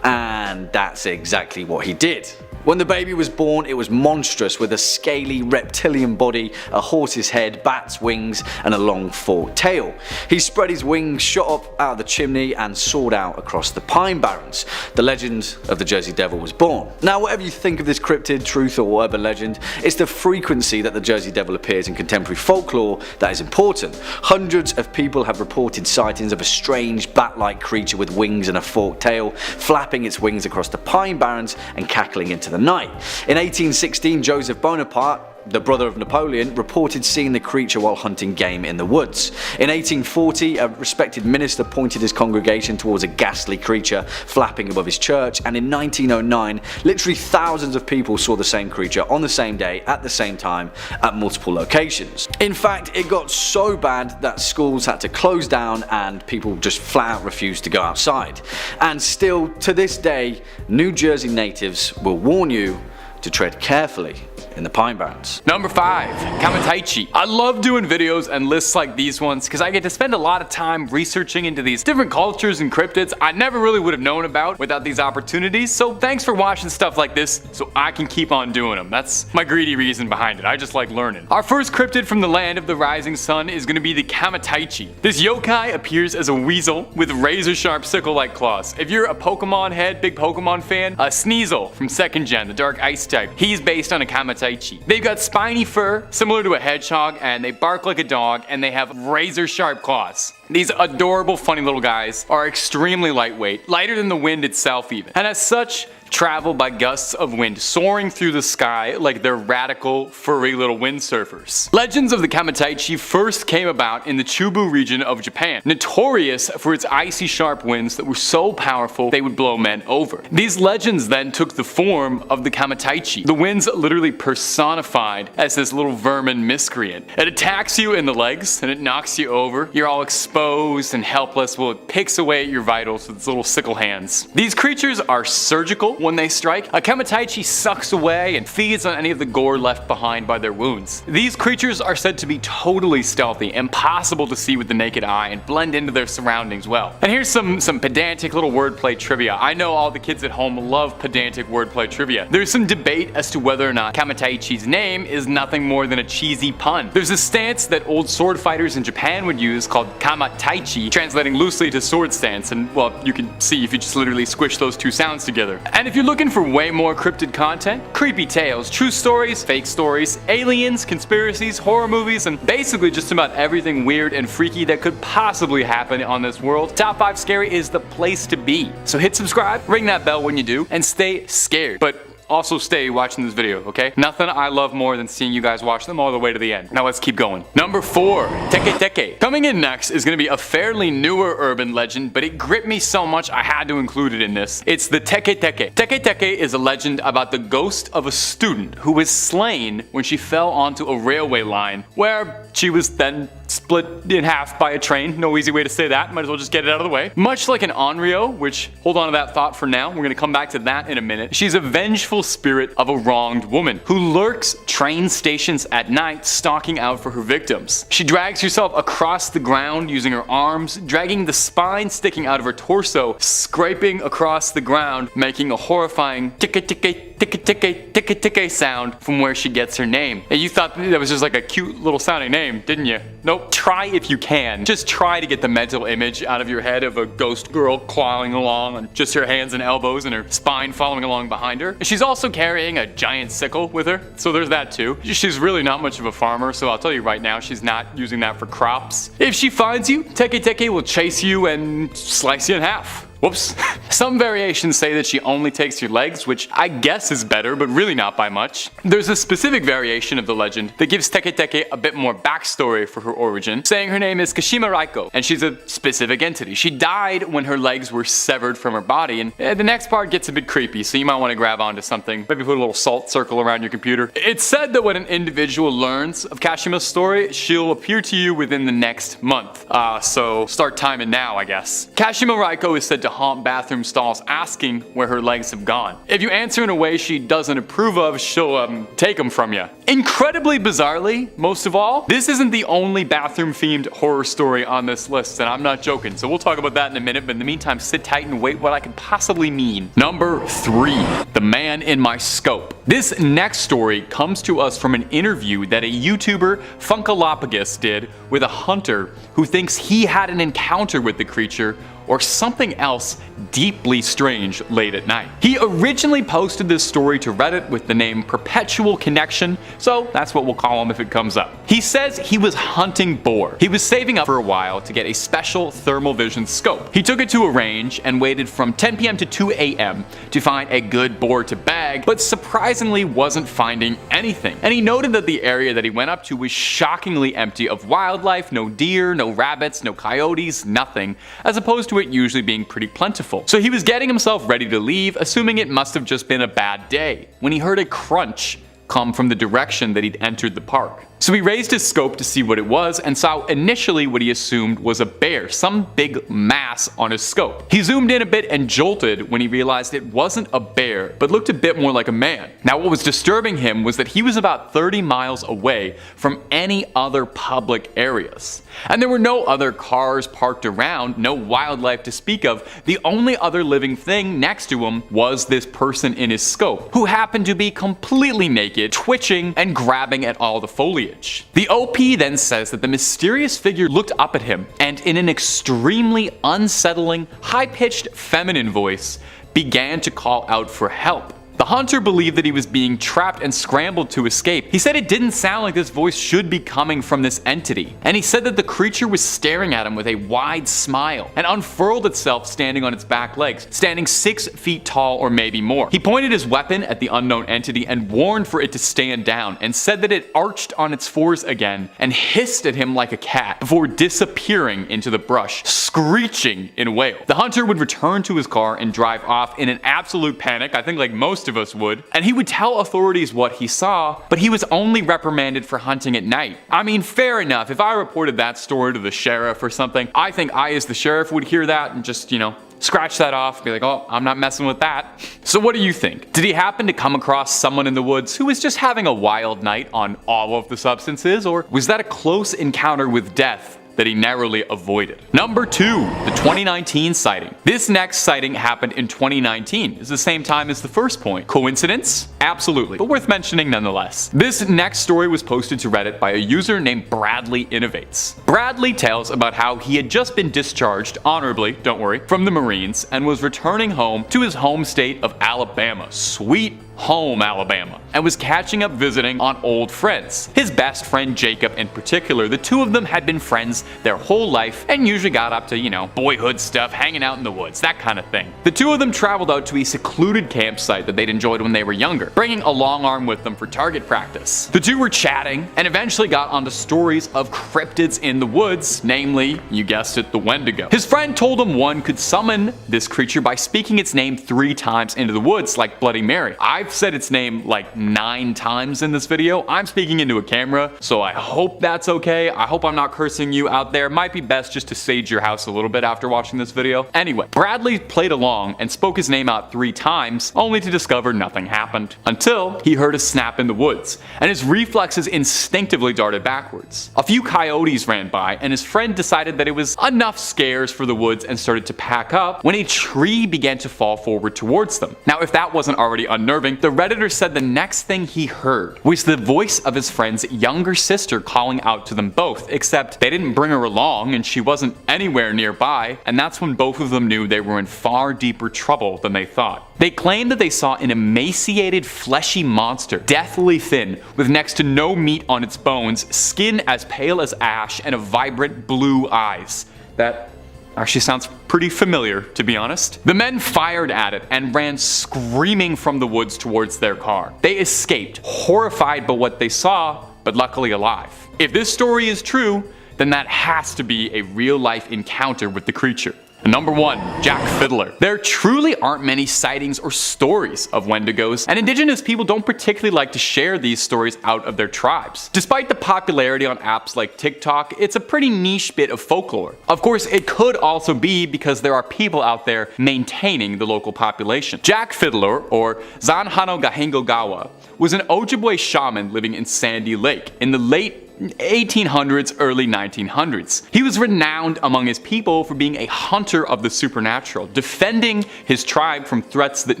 And that's exactly what he did. When the baby was born, it was monstrous, with a scaly reptilian body, a horse's head, bat's wings and a long forked tail. He spread his wings, shot up out of the chimney and soared out across the pine barrens. The legend of the Jersey Devil was born. Now, whatever you think of this cryptid, truth or urban legend, it's the frequency that the Jersey Devil appears in contemporary folklore that is important. Hundreds of people have reported sightings of a strange bat-like creature with wings and a forked tail, flapping its wings across the pine barrens and cackling into the night. In 1816, Joseph Bonaparte, the brother of Napoleon, reported seeing the creature while hunting game in the woods. In 1840, a respected minister pointed his congregation towards a ghastly creature flapping above his church, and in 1909, literally thousands of people saw the same creature on the same day at the same time at multiple locations. In fact, it got so bad that schools had to close down and people just flat out refused to go outside. And still, to this day, New Jersey natives will warn you to tread carefully in the Pine Barrens. Number 5. Kamatichi. I love doing videos and lists like these ones because I get to spend a lot of time researching into these different cultures and cryptids I never really would have known about without these opportunities, so thanks for watching stuff like this so I can keep on doing them. That's my greedy reason behind it. I just like learning. Our first cryptid from the land of the rising sun is going to be the Kamatichi. This yokai appears as a weasel with razor sharp sickle-like claws. If you're a Pokemon head, big Pokemon fan, Sneasel from 2nd Gen, the Dark Ice type, he's based on a Kamatichi. They've got spiny fur similar to a hedgehog, and they bark like a dog, and they have razor sharp claws. These adorable funny little guys are extremely lightweight, lighter than the wind itself even, and as such travel by gusts of wind soaring through the sky like they're radical, furry little windsurfers. Legends of the Kamatichi first came about in the Chubu region of Japan, notorious for its icy sharp winds that were so powerful they would blow men over. These legends then took the form of the Kamatichi, the winds literally personified as this little vermin miscreant. It attacks you in the legs and it knocks you over. You're all exposed and helpless while it picks away at your vitals with its little sickle hands. These creatures are surgical when they strike. A Kamatichi sucks away and feeds on any of the gore left behind by their wounds. These creatures are said to be totally stealthy, impossible to see with the naked eye, and blend into their surroundings well. And here's some pedantic little wordplay trivia. I know all the kids at home love pedantic wordplay trivia. There's some debate as to whether or not Kamatichi's name is nothing more than a cheesy pun. There's a stance that old sword fighters in Japan would use called Kamatichi, translating loosely to sword stance, and well, you can see if you just literally squish those two sounds together. And if you're looking for way more cryptid content, creepy tales, true stories, fake stories, aliens, conspiracies, horror movies, and basically just about everything weird and freaky that could possibly happen on this world, Top 5 Scary is the place to be. So hit subscribe, ring that bell when you do, and stay scared. But also stay watching this video, okay? Nothing I love more than seeing you guys watch them all the way to the end. Now let's keep going. Number 4, Teke-Teke. Coming in next is gonna be a fairly newer urban legend, but it gripped me so much I had to include it in this. It's the Teke-Teke. Teke-Teke is a legend about the ghost of a student who was slain when she fell onto a railway line, where she was then split in half by a train. No easy way to say that, might as well just get it out of the way. Much like an Onryo, which, hold on to that thought for now, we're gonna come back to that in a minute. She's a vengeful spirit of a wronged woman who lurks train stations at night stalking out for her victims. She drags herself across the ground using her arms, dragging the spine sticking out of her torso, scraping across the ground, making a horrifying Teke-Teke, Teke-Teke, Teke-Teke sound from where she gets her name. And you thought that was just like a cute little sounding name, didn't you? Nope. Try if you can. Just try to get the mental image out of your head of a ghost girl clawing along on just her hands and elbows and her spine following along behind her. She's also carrying a giant sickle with her, so there's that too. She's really not much of a farmer, so I'll tell you right now, she's not using that for crops. If she finds you, Teke-Teke will chase you and slice you in half. Whoops. Some variations say that she only takes your legs, which I guess is better, but really not by much. There's a specific variation of the legend that gives Teke-Teke a bit more backstory for her origin, saying her name is Kashima Raiko, and she's a specific entity. She died when her legs were severed from her body, and the next part gets a bit creepy, so you might want to grab onto something, maybe put a little salt circle around your computer. It's said that when an individual learns of Kashima's story, she'll appear to you within the next month. So start timing now, I guess. Kashima Raiko is said to haunt bathroom stalls asking where her legs have gone. If you answer in a way she doesn't approve of, she'll take them from you. Incredibly bizarrely, most of all, this isn't the only bathroom themed horror story on this list, and I'm not joking, so we'll talk about that in a minute, but in the meantime sit tight and wait what I can possibly mean. Number 3, the man in my scope. This next story comes to us from an interview that a YouTuber, Funkalopagus, did with a hunter who thinks he had an encounter with the creature or something else deeply strange late at night. He originally posted this story to Reddit with the name Perpetual Connection, so that's what we'll call him if it comes up. He says he was hunting boar. He was saving up for a while to get a special thermal vision scope. He took it to a range and waited from 10 p.m. to 2 a.m. to find a good boar to bag, but surprisingly wasn't finding anything. And he noted that the area that he went up to was shockingly empty of wildlife, no deer, no rabbits, no coyotes, nothing, as opposed to it usually being pretty plentiful. So he was getting himself ready to leave, assuming it must have just been a bad day, when he heard a crunch come from the direction that he'd entered the park. So he raised his scope to see what it was and saw initially what he assumed was a bear, some big mass on his scope. He zoomed in a bit and jolted when he realized it wasn't a bear, but looked a bit more like a man. Now what was disturbing him was that he was about 30 miles away from any other public areas. And there were no other cars parked around, no wildlife to speak of. The only other living thing next to him was this person in his scope, who happened to be completely naked, twitching and grabbing at all the foliage. The OP then says that the mysterious figure looked up at him and in an extremely unsettling, high-pitched feminine voice began to call out for help. The hunter believed that he was being trapped and scrambled to escape. He said it didn't sound like this voice should be coming from this entity, and he said that the creature was staring at him with a wide smile and unfurled itself standing on its back legs, standing 6 feet tall or maybe more. He pointed his weapon at the unknown entity and warned for it to stand down, and said that it arched on its fours again and hissed at him like a cat before disappearing into the brush, screeching in wail. The hunter would return to his car and drive off in an absolute panic, I think like most of us would, and he would tell authorities what he saw, but he was only reprimanded for hunting at night. I mean, fair enough. If I reported that story to the sheriff or something, I think I as the sheriff would hear that and just, scratch that off, be like, oh, I'm not messing with that. So what do you think? Did he happen to come across someone in the woods who was just having a wild night on all of the substances, or was that a close encounter with death that he narrowly avoided? Number 2, the 2019 sighting. This next sighting happened in 2019. It's the same time as the first point. Coincidence? Absolutely, but worth mentioning nonetheless. This next story was posted to Reddit by a user named Bradley Innovates. Bradley tells about how he had just been discharged, honorably, don't worry, from the Marines and was returning home to his home state of Alabama. Sweet home Alabama, and was catching up visiting on old friends. His best friend Jacob in particular, the two of them had been friends their whole life and usually got up to, boyhood stuff, hanging out in the woods, that kind of thing. The two of them traveled out to a secluded campsite that they'd enjoyed when they were younger, bringing a long arm with them for target practice. The two were chatting and eventually got onto stories of cryptids in the woods, namely, you guessed it, the Wendigo. His friend told him one could summon this creature by speaking its name 3 times into the woods like Bloody Mary. I've said its name like 9 times in this video. I'm speaking into a camera, so I hope that's okay. I hope I'm not cursing you out there. Might be best just to sage your house a little bit after watching this video. Anyway, Bradley played along and spoke his name out 3 times, only to discover nothing happened. Until he heard a snap in the woods, and his reflexes instinctively darted backwards. A few coyotes ran by, and his friend decided that it was enough scares for the woods and started to pack up when a tree began to fall forward towards them. Now, if that wasn't already unnerving, the Redditor said the next thing he heard was the voice of his friend's younger sister calling out to them both, except they didn't bring her along and she wasn't anywhere nearby, and that's when both of them knew they were in far deeper trouble than they thought. They claimed that they saw an emaciated, fleshy monster, deathly thin, with next to no meat on its bones, skin as pale as ash, and a vibrant blue eyes. That actually sounds pretty familiar, to be honest. The men fired at it and ran screaming from the woods towards their car. They escaped, horrified by what they saw, but luckily alive. If this story is true, then that has to be a real-life encounter with the creature. Number 1, Jack Fiddler. There truly aren't many sightings or stories of Wendigos, and indigenous people don't particularly like to share these stories out of their tribes. Despite the popularity on apps like TikTok, it's a pretty niche bit of folklore. Of course, it could also be because there are people out there maintaining the local population. Jack Fiddler, or Zanhano Gahengogawa, was an Ojibwe shaman living in Sandy Lake in the late 1800s, early 1900s. He was renowned among his people for being a hunter of the supernatural, defending his tribe from threats that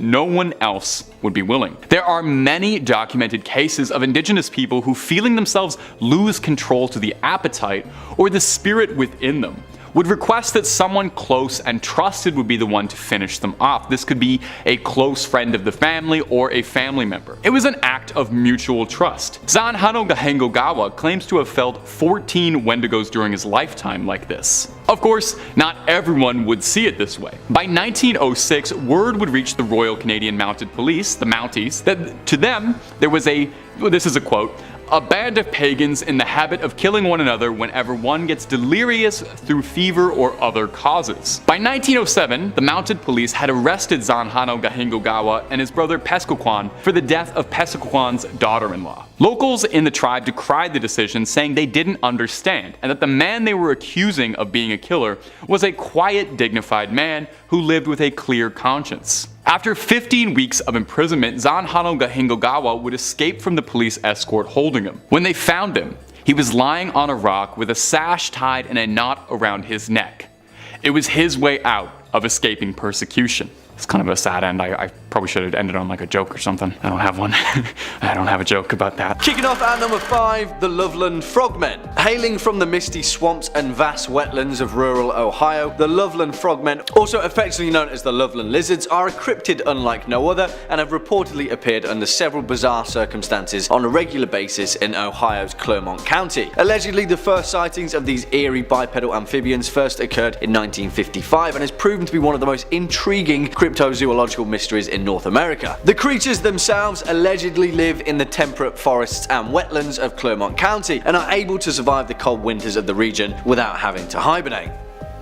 no one else would be willing. There are many documented cases of indigenous people who, feeling themselves lose control to the appetite or the spirit within them, would request that someone close and trusted would be the one to finish them off. This could be a close friend of the family or a family member. It was an act of mutual trust. Zanhano Gahengogawa claims to have felled 14 Wendigos during his lifetime like this. Of course, not everyone would see it this way. By 1906, word would reach the Royal Canadian Mounted Police, the Mounties, that to them there was a, this is a quote, a band of pagans in the habit of killing one another whenever one gets delirious through fever or other causes. By 1907, the mounted police had arrested Zanhano Gahingogawa and his brother Pescoquan for the death of Pescoquan's daughter-in-law. Locals in the tribe decried the decision, saying they didn't understand, and that the man they were accusing of being a killer was a quiet, dignified man who lived with a clear conscience. After 15 weeks of imprisonment, Zanhano Gahingogawa would escape from the police escort holding him. When they found him, he was lying on a rock with a sash tied in a knot around his neck. It was his way out of escaping persecution. It's kind of a sad end. I probably should have ended on like a joke or something. I don't have one. I don't have a joke about that. Kicking off at number 5, the Loveland Frogmen. Hailing from the misty swamps and vast wetlands of rural Ohio, the Loveland Frogmen, also affectionately known as the Loveland Lizards, are a cryptid unlike no other and have reportedly appeared under several bizarre circumstances on a regular basis in Ohio's Clermont County. Allegedly, the first sightings of these eerie bipedal amphibians first occurred in 1955 and has proven to be one of the most intriguing cryptozoological mysteries in North America. The creatures themselves allegedly live in the temperate forests and wetlands of Clermont County and are able to survive the cold winters of the region without having to hibernate.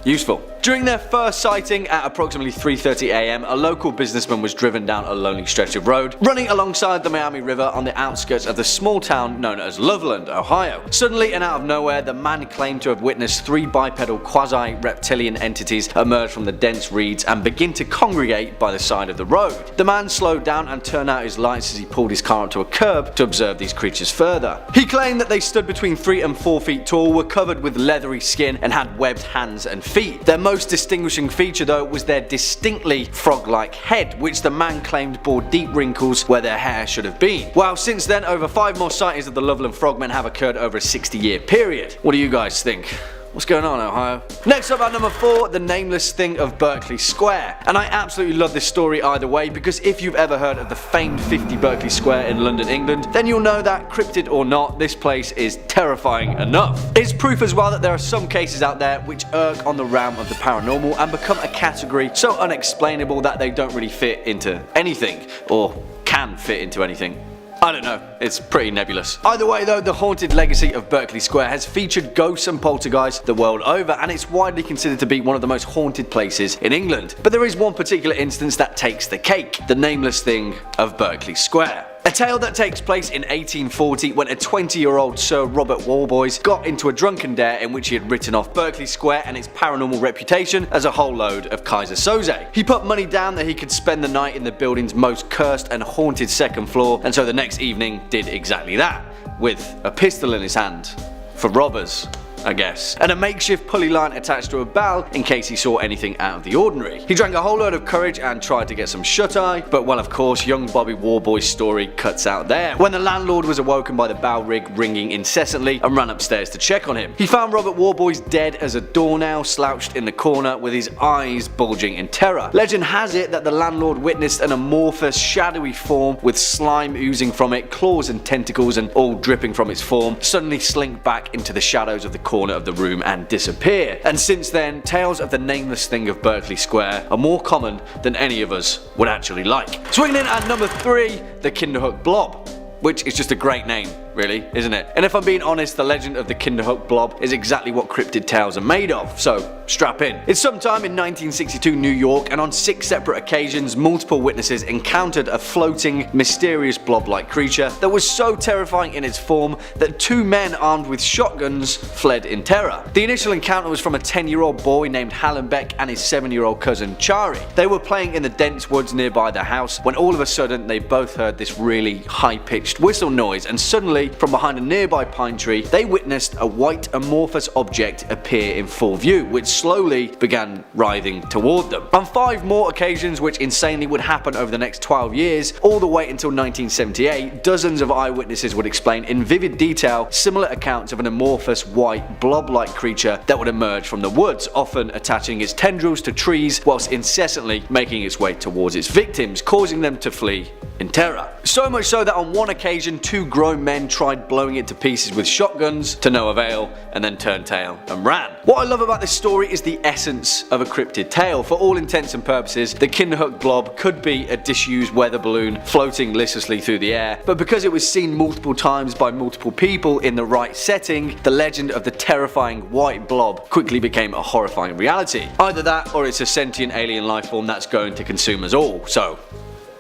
Useful. During their first sighting at approximately 3:30 AM, a local businessman was driven down a lonely stretch of road running alongside the Miami River on the outskirts of the small town known as Loveland, Ohio. Suddenly and out of nowhere, the man claimed to have witnessed 3 bipedal quasi-reptilian entities emerge from the dense reeds and begin to congregate by the side of the road. The man slowed down and turned out his lights as he pulled his car up to a curb to observe these creatures further. He claimed that they stood between 3 and 4 feet tall, were covered with leathery skin and had webbed hands and feet. Their most distinguishing feature though was their distinctly frog-like head, which the man claimed bore deep wrinkles where their hair should have been. Well, since then, over 5 more sightings of the Loveland Frogmen have occurred over a 60-year period. What do you guys think? What's going on, Ohio? Next up at number 4, the Nameless Thing of Berkeley Square. And I absolutely love this story either way, because if you've ever heard of the famed 50 Berkeley Square in London, England, then you'll know that, cryptid or not, this place is terrifying enough. It's proof as well that there are some cases out there which irk on the realm of the paranormal and become a category so unexplainable that they don't really fit into anything, or can fit into anything. I don't know, it's pretty nebulous. Either way though, the haunted legacy of Berkeley Square has featured ghosts and poltergeists the world over, and it's widely considered to be one of the most haunted places in England. But there is one particular instance that takes the cake: the Nameless Thing of Berkeley Square. A tale that takes place in 1840 when a 20-year-old Sir Robert Warboys got into a drunken dare in which he had written off Berkeley Square and its paranormal reputation as a whole load of Kaiser Soze. He put money down that he could spend the night in the building's most cursed and haunted second floor, and so the next evening did exactly that, with a pistol in his hand. For robbers, I guess, and a makeshift pulley line attached to a bell in case he saw anything out of the ordinary. He drank a whole load of courage and tried to get some shut-eye, but well, of course, young Bobby Warboy's story cuts out there when the landlord was awoken by the bell rig ringing incessantly and ran upstairs to check on him. He found Robert Warboys dead as a doornail, slouched in the corner with his eyes bulging in terror. Legend has it that the landlord witnessed an amorphous, shadowy form with slime oozing from it, claws and tentacles and all dripping from its form, suddenly slink back into the shadows of the corner of the room and disappear. And since then, tales of the Nameless Thing of Berkeley Square are more common than any of us would actually like. Swinging in at number 3, the Kinderhook Blob, which is just a great name, really, isn't it? And if I'm being honest, the legend of the Kinderhook Blob is exactly what cryptid tales are made of, so strap in. It's sometime in 1962 New York, and on 6 separate occasions, multiple witnesses encountered a floating, mysterious blob-like creature that was so terrifying in its form that 2 men armed with shotguns fled in terror. The initial encounter was from a 10-year-old boy named Hallenbeck and his 7-year-old cousin Chari. They were playing in the dense woods nearby their house when all of a sudden they both heard this really high-pitched whistle noise, and suddenly, from behind a nearby pine tree, they witnessed a white amorphous object appear in full view, which slowly began writhing toward them. On 5 more occasions, which insanely would happen over the next 12 years, all the way until 1978, dozens of eyewitnesses would explain in vivid detail similar accounts of an amorphous white blob-like creature that would emerge from the woods, often attaching its tendrils to trees whilst incessantly making its way towards its victims, causing them to flee in terror. So much so that on one occasion 2 grown men tried blowing it to pieces with shotguns to no avail and then turned tail and ran. What I love about this story is the essence of a cryptid tale. For all intents and purposes, the Kinderhook blob could be a disused weather balloon floating listlessly through the air, but because it was seen multiple times by multiple people in the right setting, the legend of the terrifying white blob quickly became a horrifying reality. Either that or it's a sentient alien life form that's going to consume us all, so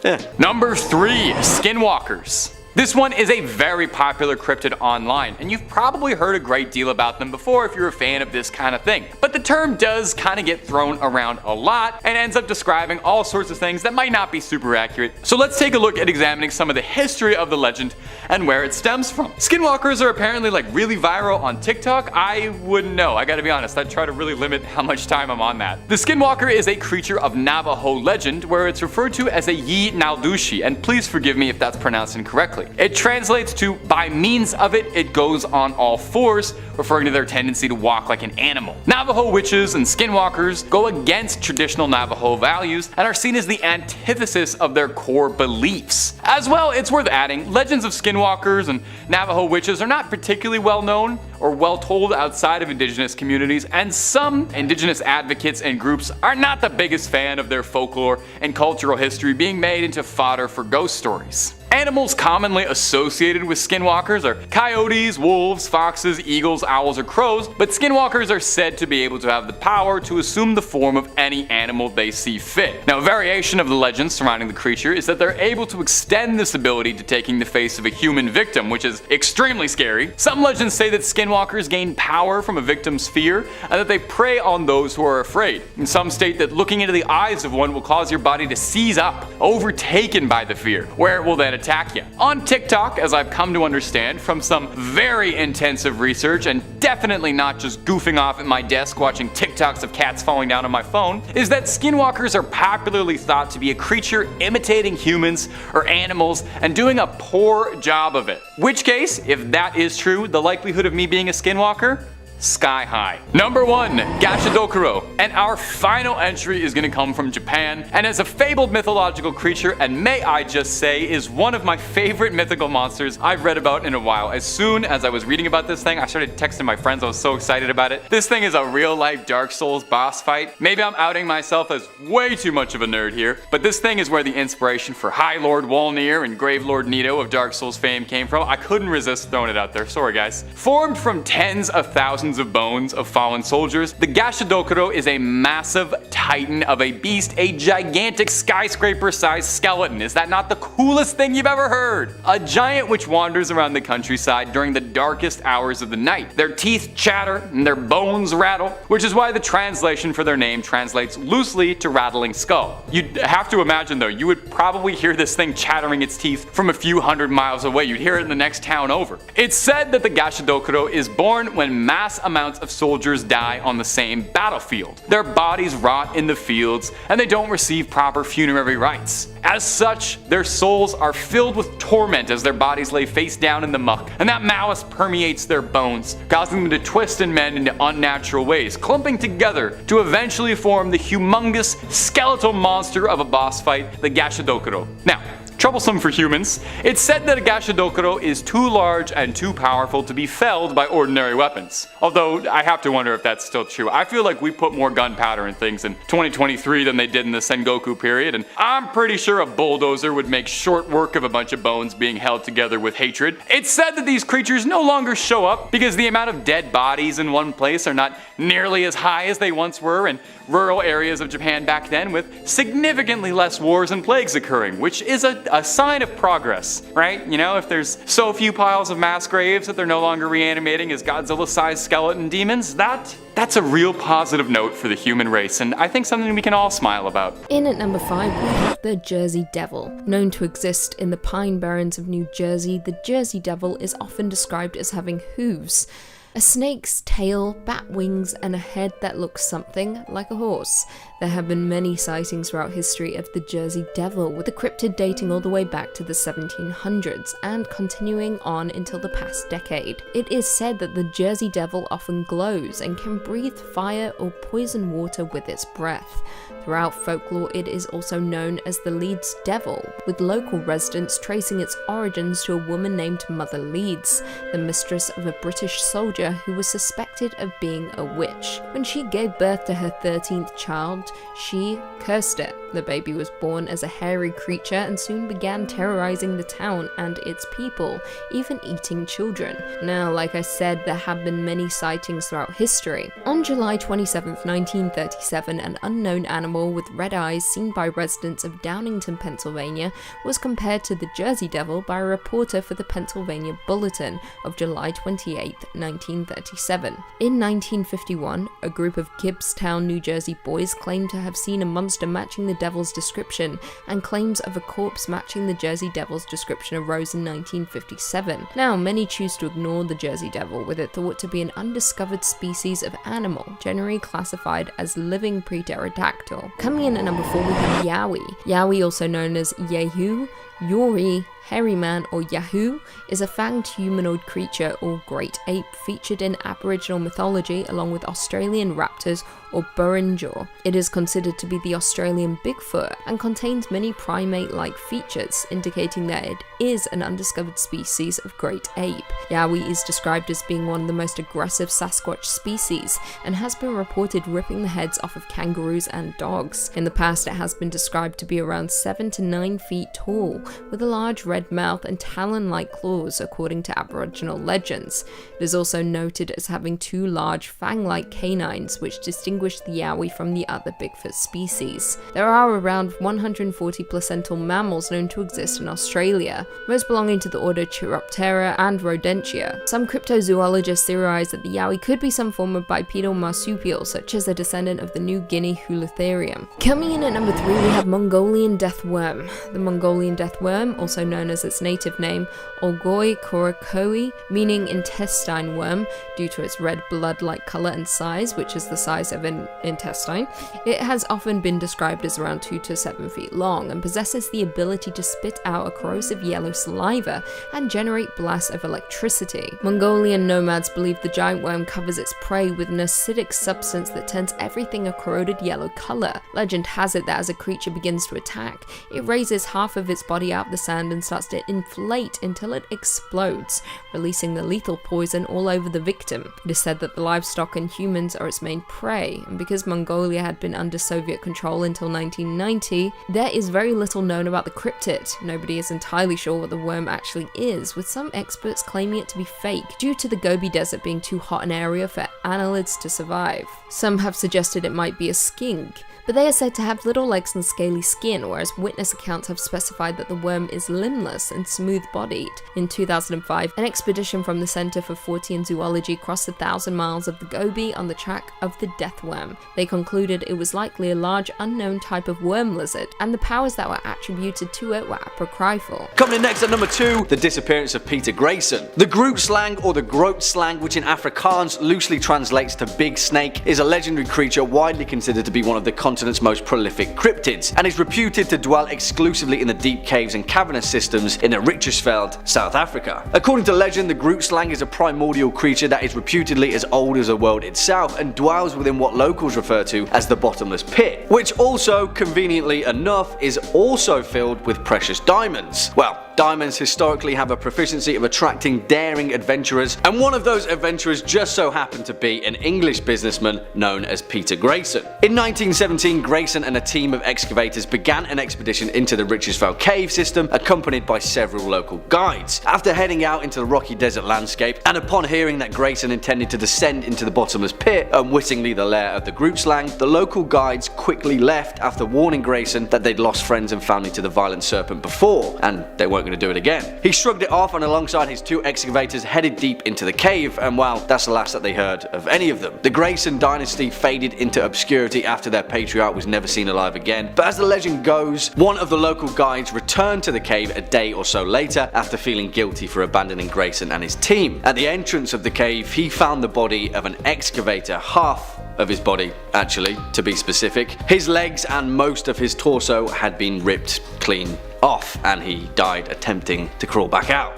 yeah. Number 3. Skinwalkers. This one is a very popular cryptid online, and you've probably heard a great deal about them before if you're a fan of this kind of thing. But the term does kind of get thrown around a lot and ends up describing all sorts of things that might not be super accurate. So let's take a look at examining some of the history of the legend and where it stems from. Skinwalkers are apparently like really viral on TikTok. I wouldn't know, I gotta be honest, I try to really limit how much time I'm on that. The Skinwalker is a creature of Navajo legend where it's referred to as a Yi Naldushi, and please forgive me if that's pronounced incorrectly. It translates to, by means of it, it goes on all fours, referring to their tendency to walk like an animal. Navajo witches and skinwalkers go against traditional Navajo values and are seen as the antithesis of their core beliefs. As well, it's worth adding, legends of skinwalkers and Navajo witches are not particularly well known or well told outside of indigenous communities, and some indigenous advocates and groups are not the biggest fan of their folklore and cultural history being made into fodder for ghost stories. Animals commonly associated with skinwalkers are coyotes, wolves, foxes, eagles, owls, or crows, but skinwalkers are said to be able to have the power to assume the form of any animal they see fit. Now, a variation of the legend surrounding the creature is that they're able to extend this ability to taking the face of a human victim, which is extremely scary. Some legends say that skinwalkers gain power from a victim's fear and that they prey on those who are afraid. And some state that looking into the eyes of one will cause your body to seize up, overtaken by the fear, where it will then attack you. On TikTok, as I've come to understand from some very intensive research and definitely not just goofing off at my desk watching TikToks of cats falling down on my phone, is that skinwalkers are popularly thought to be a creature imitating humans or animals and doing a poor job of it. Which case, if that is true, the likelihood of me being a skinwalker? Sky high. Number 1, Gashadokuro. And our final entry is gonna come from Japan, and as a fabled mythological creature, and may I just say, is one of my favorite mythical monsters I've read about in a while. As soon as I was reading about this thing, I started texting my friends, I was so excited about it. This thing is a real life Dark Souls boss fight. Maybe I'm outing myself as way too much of a nerd here, but this thing is where the inspiration for High Lord Wolnir and Grave Lord Nito of Dark Souls fame came from. I couldn't resist throwing it out there, sorry guys. Formed from tens of thousands of bones of fallen soldiers, the Gashadokuro is a massive titan of a beast, a gigantic skyscraper-sized skeleton. Is that not the coolest thing you've ever heard? A giant which wanders around the countryside during the darkest hours of the night. Their teeth chatter and their bones rattle, which is why the translation for their name translates loosely to rattling skull. You'd have to imagine though, you would probably hear this thing chattering its teeth from a few hundred miles away. You'd hear it in the next town over. It's said that the Gashadokuro is born when mass amounts of soldiers die on the same battlefield. Their bodies rot in the fields and they don't receive proper funerary rites. As such, their souls are filled with torment as their bodies lay face down in the muck, and that malice permeates their bones, causing them to twist and mend into unnatural ways, clumping together to eventually form the humongous skeletal monster of a boss fight, the Gashadokuro. Now, troublesome for humans, it's said that a Gashadokuro is too large and too powerful to be felled by ordinary weapons. Although, I have to wonder if that's still true. I feel like we put more gunpowder in things in 2023 than they did in the Sengoku period, and I'm pretty sure a bulldozer would make short work of a bunch of bones being held together with hatred. It's said that these creatures no longer show up because the amount of dead bodies in one place are not nearly as high as they once were in rural areas of Japan back then, with significantly less wars and plagues occurring, which is a sign of progress, right? You know, if there's so few piles of mass graves that they're no longer reanimating as Godzilla-sized skeleton demons, that's a real positive note for the human race, and I think something we can all smile about. In at number 5, we have the Jersey Devil. Known to exist in the Pine Barrens of New Jersey, the Jersey Devil is often described as having hooves. A snake's tail, bat wings, and a head that looks something like a horse. There have been many sightings throughout history of the Jersey Devil, with the cryptid dating all the way back to the 1700s and continuing on until the past decade. It is said that the Jersey Devil often glows and can breathe fire or poison water with its breath. Throughout folklore, it is also known as the Leeds Devil, with local residents tracing its origins to a woman named Mother Leeds, the mistress of a British soldier who was suspected of being a witch. When she gave birth to her 13th child, she cursed it. The baby was born as a hairy creature and soon began terrorizing the town and its people, even eating children. Now, like I said, there have been many sightings throughout history. On July 27, 1937, an unknown animal with red eyes seen by residents of Downingtown, Pennsylvania, was compared to the Jersey Devil by a reporter for the Pennsylvania Bulletin of July 28, 1937. In 1951, a group of Gibbstown, New Jersey boys claimed to have seen a monster matching the devil's description, and claims of a corpse matching the Jersey Devil's description arose in 1957. Now, many choose to ignore the Jersey Devil, with it thought to be an undiscovered species of animal, generally classified as living pre-pterodactyl. Coming in at number 4, we have Yowie. Yowie, also known as Yehu, Yori, Hairy Man, or Yahoo, is a fanged humanoid creature or great ape featured in Aboriginal mythology along with Australian raptors or Burrinjaw. It is considered to be the Australian Bigfoot and contains many primate-like features, indicating that it is an undiscovered species of great ape. Yowie is described as being one of the most aggressive Sasquatch species and has been reported ripping the heads off of kangaroos and dogs. In the past, it has been described to be around 7 to 9 feet tall, with a large red mouth and talon-like claws according to Aboriginal legends. It is also noted as having 2 large fang-like canines which distinguish the Yowie from the other Bigfoot species. There are around 140 placental mammals known to exist in Australia, most belonging to the order Chiroptera and Rodentia. Some cryptozoologists theorize that the Yowie could be some form of bipedal marsupial, such as a descendant of the New Guinea Hulutherium. Coming in at number 3, we have Mongolian death worm. The Mongolian death worm, also known as its native name, Olgoi korakoi, meaning intestine worm, due to its red blood-like color and size, which is the size of an intestine. It has often been described as around 2 to 7 feet long and possesses the ability to spit out a corrosive yellow saliva and generate blasts of electricity. Mongolian nomads believe the giant worm covers its prey with an acidic substance that turns everything a corroded yellow color. Legend has it that as a creature begins to attack, it raises half of its body out of the sand and starts to inflate until it explodes, releasing the lethal poison all over the victim. It is said that the livestock and humans are its main prey, and because Mongolia had been under Soviet control until 1990, there is very little known about the cryptid. Nobody is entirely sure what the worm actually is, with some experts claiming it to be fake due to the Gobi Desert being too hot an area for annelids to survive. Some have suggested it might be a skink, but they are said to have little legs and scaly skin, whereas witness accounts have specified that the worm is limbless and smooth-bodied. In 2005, an expedition from the Center for Fortean Zoology crossed 1,000 miles of the Gobi on the track of the death worm. They concluded it was likely a large unknown type of worm lizard, and the powers that were attributed to it were apocryphal. Coming in next at number 2, the disappearance of Peter Grayson. The Groot slang, or the Groot slang, which in Afrikaans loosely translates to big snake, is a legendary creature widely considered to be one of the continent's most prolific cryptids, and is reputed to dwell exclusively in the deep caves and cavernous systems in the Richtersveld, South Africa. According to legend, the Groot slang is a primordial creature that is reputedly as old as the world itself and dwells within what locals refer to as the bottomless pit, which also, conveniently enough, is also filled with precious diamonds. Well, diamonds historically have a proficiency of attracting daring adventurers, and one of those adventurers just so happened to be an English businessman known as Peter Grayson. In 1917, Grayson and a team of excavators began an expedition into the Richtersveld cave system, accompanied by several local guides. After heading out into the rocky desert landscape, and upon hearing that Grayson intended to descend into the bottomless pit, unwittingly the lair of the Groot slang, the local guides quickly left after warning Grayson that they'd lost friends and family to the violent serpent before, and they weren't going to do it again. He shrugged it off and alongside his 2 excavators headed deep into the cave, and well, that's the last that they heard of any of them. The Grayson dynasty faded into obscurity after their patriarch was never seen alive again, but as the legend goes, one of the local guides returned to the cave a day or so later after feeling guilty for abandoning Grayson and his team. At the entrance of the cave, he found the body of an excavator, half of his body actually, to be specific. His legs and most of his torso had been ripped clean off, and he died attempting to crawl back out.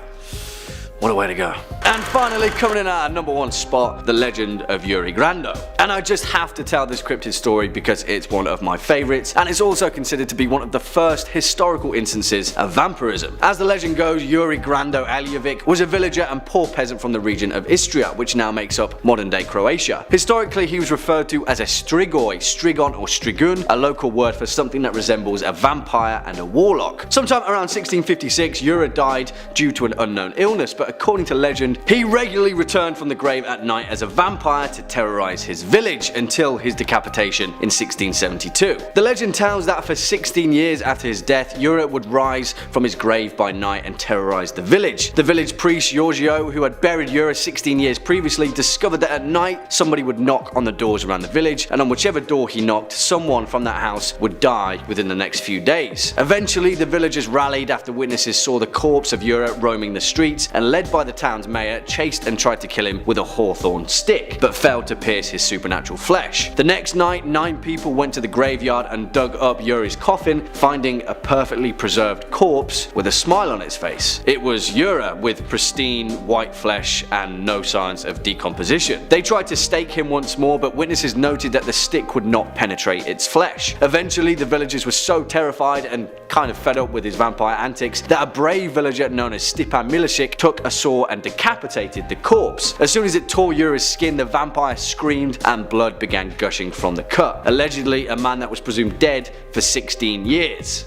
What a way to go. And finally, coming in at our number 1 spot, the legend of Yuri Grando. And I just have to tell this cryptid story because it's one of my favourites, and it's also considered to be one of the first historical instances of vampirism. As the legend goes, Yuri Grando Eljevic was a villager and poor peasant from the region of Istria, which now makes up modern-day Croatia. Historically, he was referred to as a strigoi, strigon or strigun, a local word for something that resembles a vampire and a warlock. Sometime around 1656, Yuri died due to an unknown illness, but according to legend, he regularly returned from the grave at night as a vampire to terrorize his village until his decapitation in 1672. The legend tells that for 16 years after his death, Yuri would rise from his grave by night and terrorize the village. The village priest Giorgio, who had buried Yuri 16 years previously, discovered that at night somebody would knock on the doors around the village, and on whichever door he knocked, someone from that house would die within the next few days. Eventually, the villagers rallied after witnesses saw the corpse of Yuri roaming the streets, and led by the town's mayor, chased and tried to kill him with a hawthorn stick, but failed to pierce his supernatural flesh. The next night, 9 people went to the graveyard and dug up Yuri's coffin, finding a perfectly preserved corpse with a smile on its face. It was Yuri with pristine white flesh and no signs of decomposition. They tried to stake him once more, but witnesses noted that the stick would not penetrate its flesh. Eventually, the villagers were so terrified and kind of fed up with his vampire antics that a brave villager known as Stipan Milicic took a saw and decapitated the corpse. As soon as it tore Yuri's skin, the vampire screamed and blood began gushing from the cut. Allegedly, a man that was presumed dead for 16 years.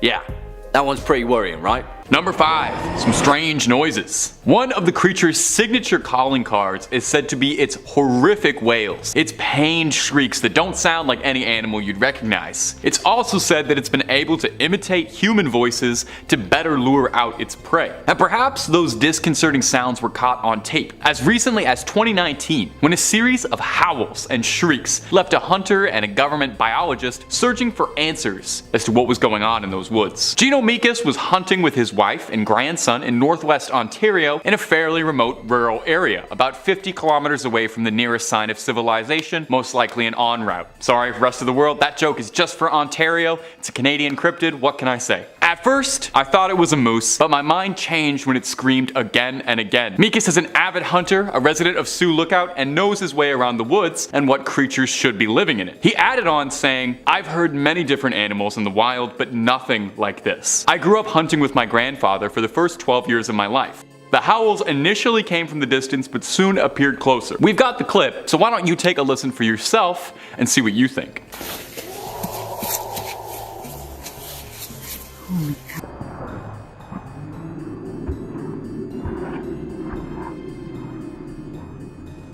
Yeah, that one's pretty worrying, right? Number 5. Some strange noises. One of the creature's signature calling cards is said to be its horrific wails. Its pained shrieks that don't sound like any animal you'd recognize. It's also said that it's been able to imitate human voices to better lure out its prey. And perhaps those disconcerting sounds were caught on tape as recently as 2019, when a series of howls and shrieks left a hunter and a government biologist searching for answers as to what was going on in those woods. Gino Mikas was hunting with his wife and grandson in northwest Ontario in a fairly remote rural area, about 50 kilometers away from the nearest sign of civilization, most likely an en route. Sorry, rest of the world, that joke is just for Ontario. It's a Canadian cryptid, what can I say? At first, I thought it was a moose, but my mind changed when it screamed again and again. Mikas is an avid hunter, a resident of Sioux Lookout, and knows his way around the woods and what creatures should be living in it. He added on saying, "I've heard many different animals in the wild, but nothing like this. I grew up hunting with my grandfather for the first 12 years of my life. The howls initially came from the distance, but soon appeared closer." We've got the clip, so why don't you take a listen for yourself and see what you think.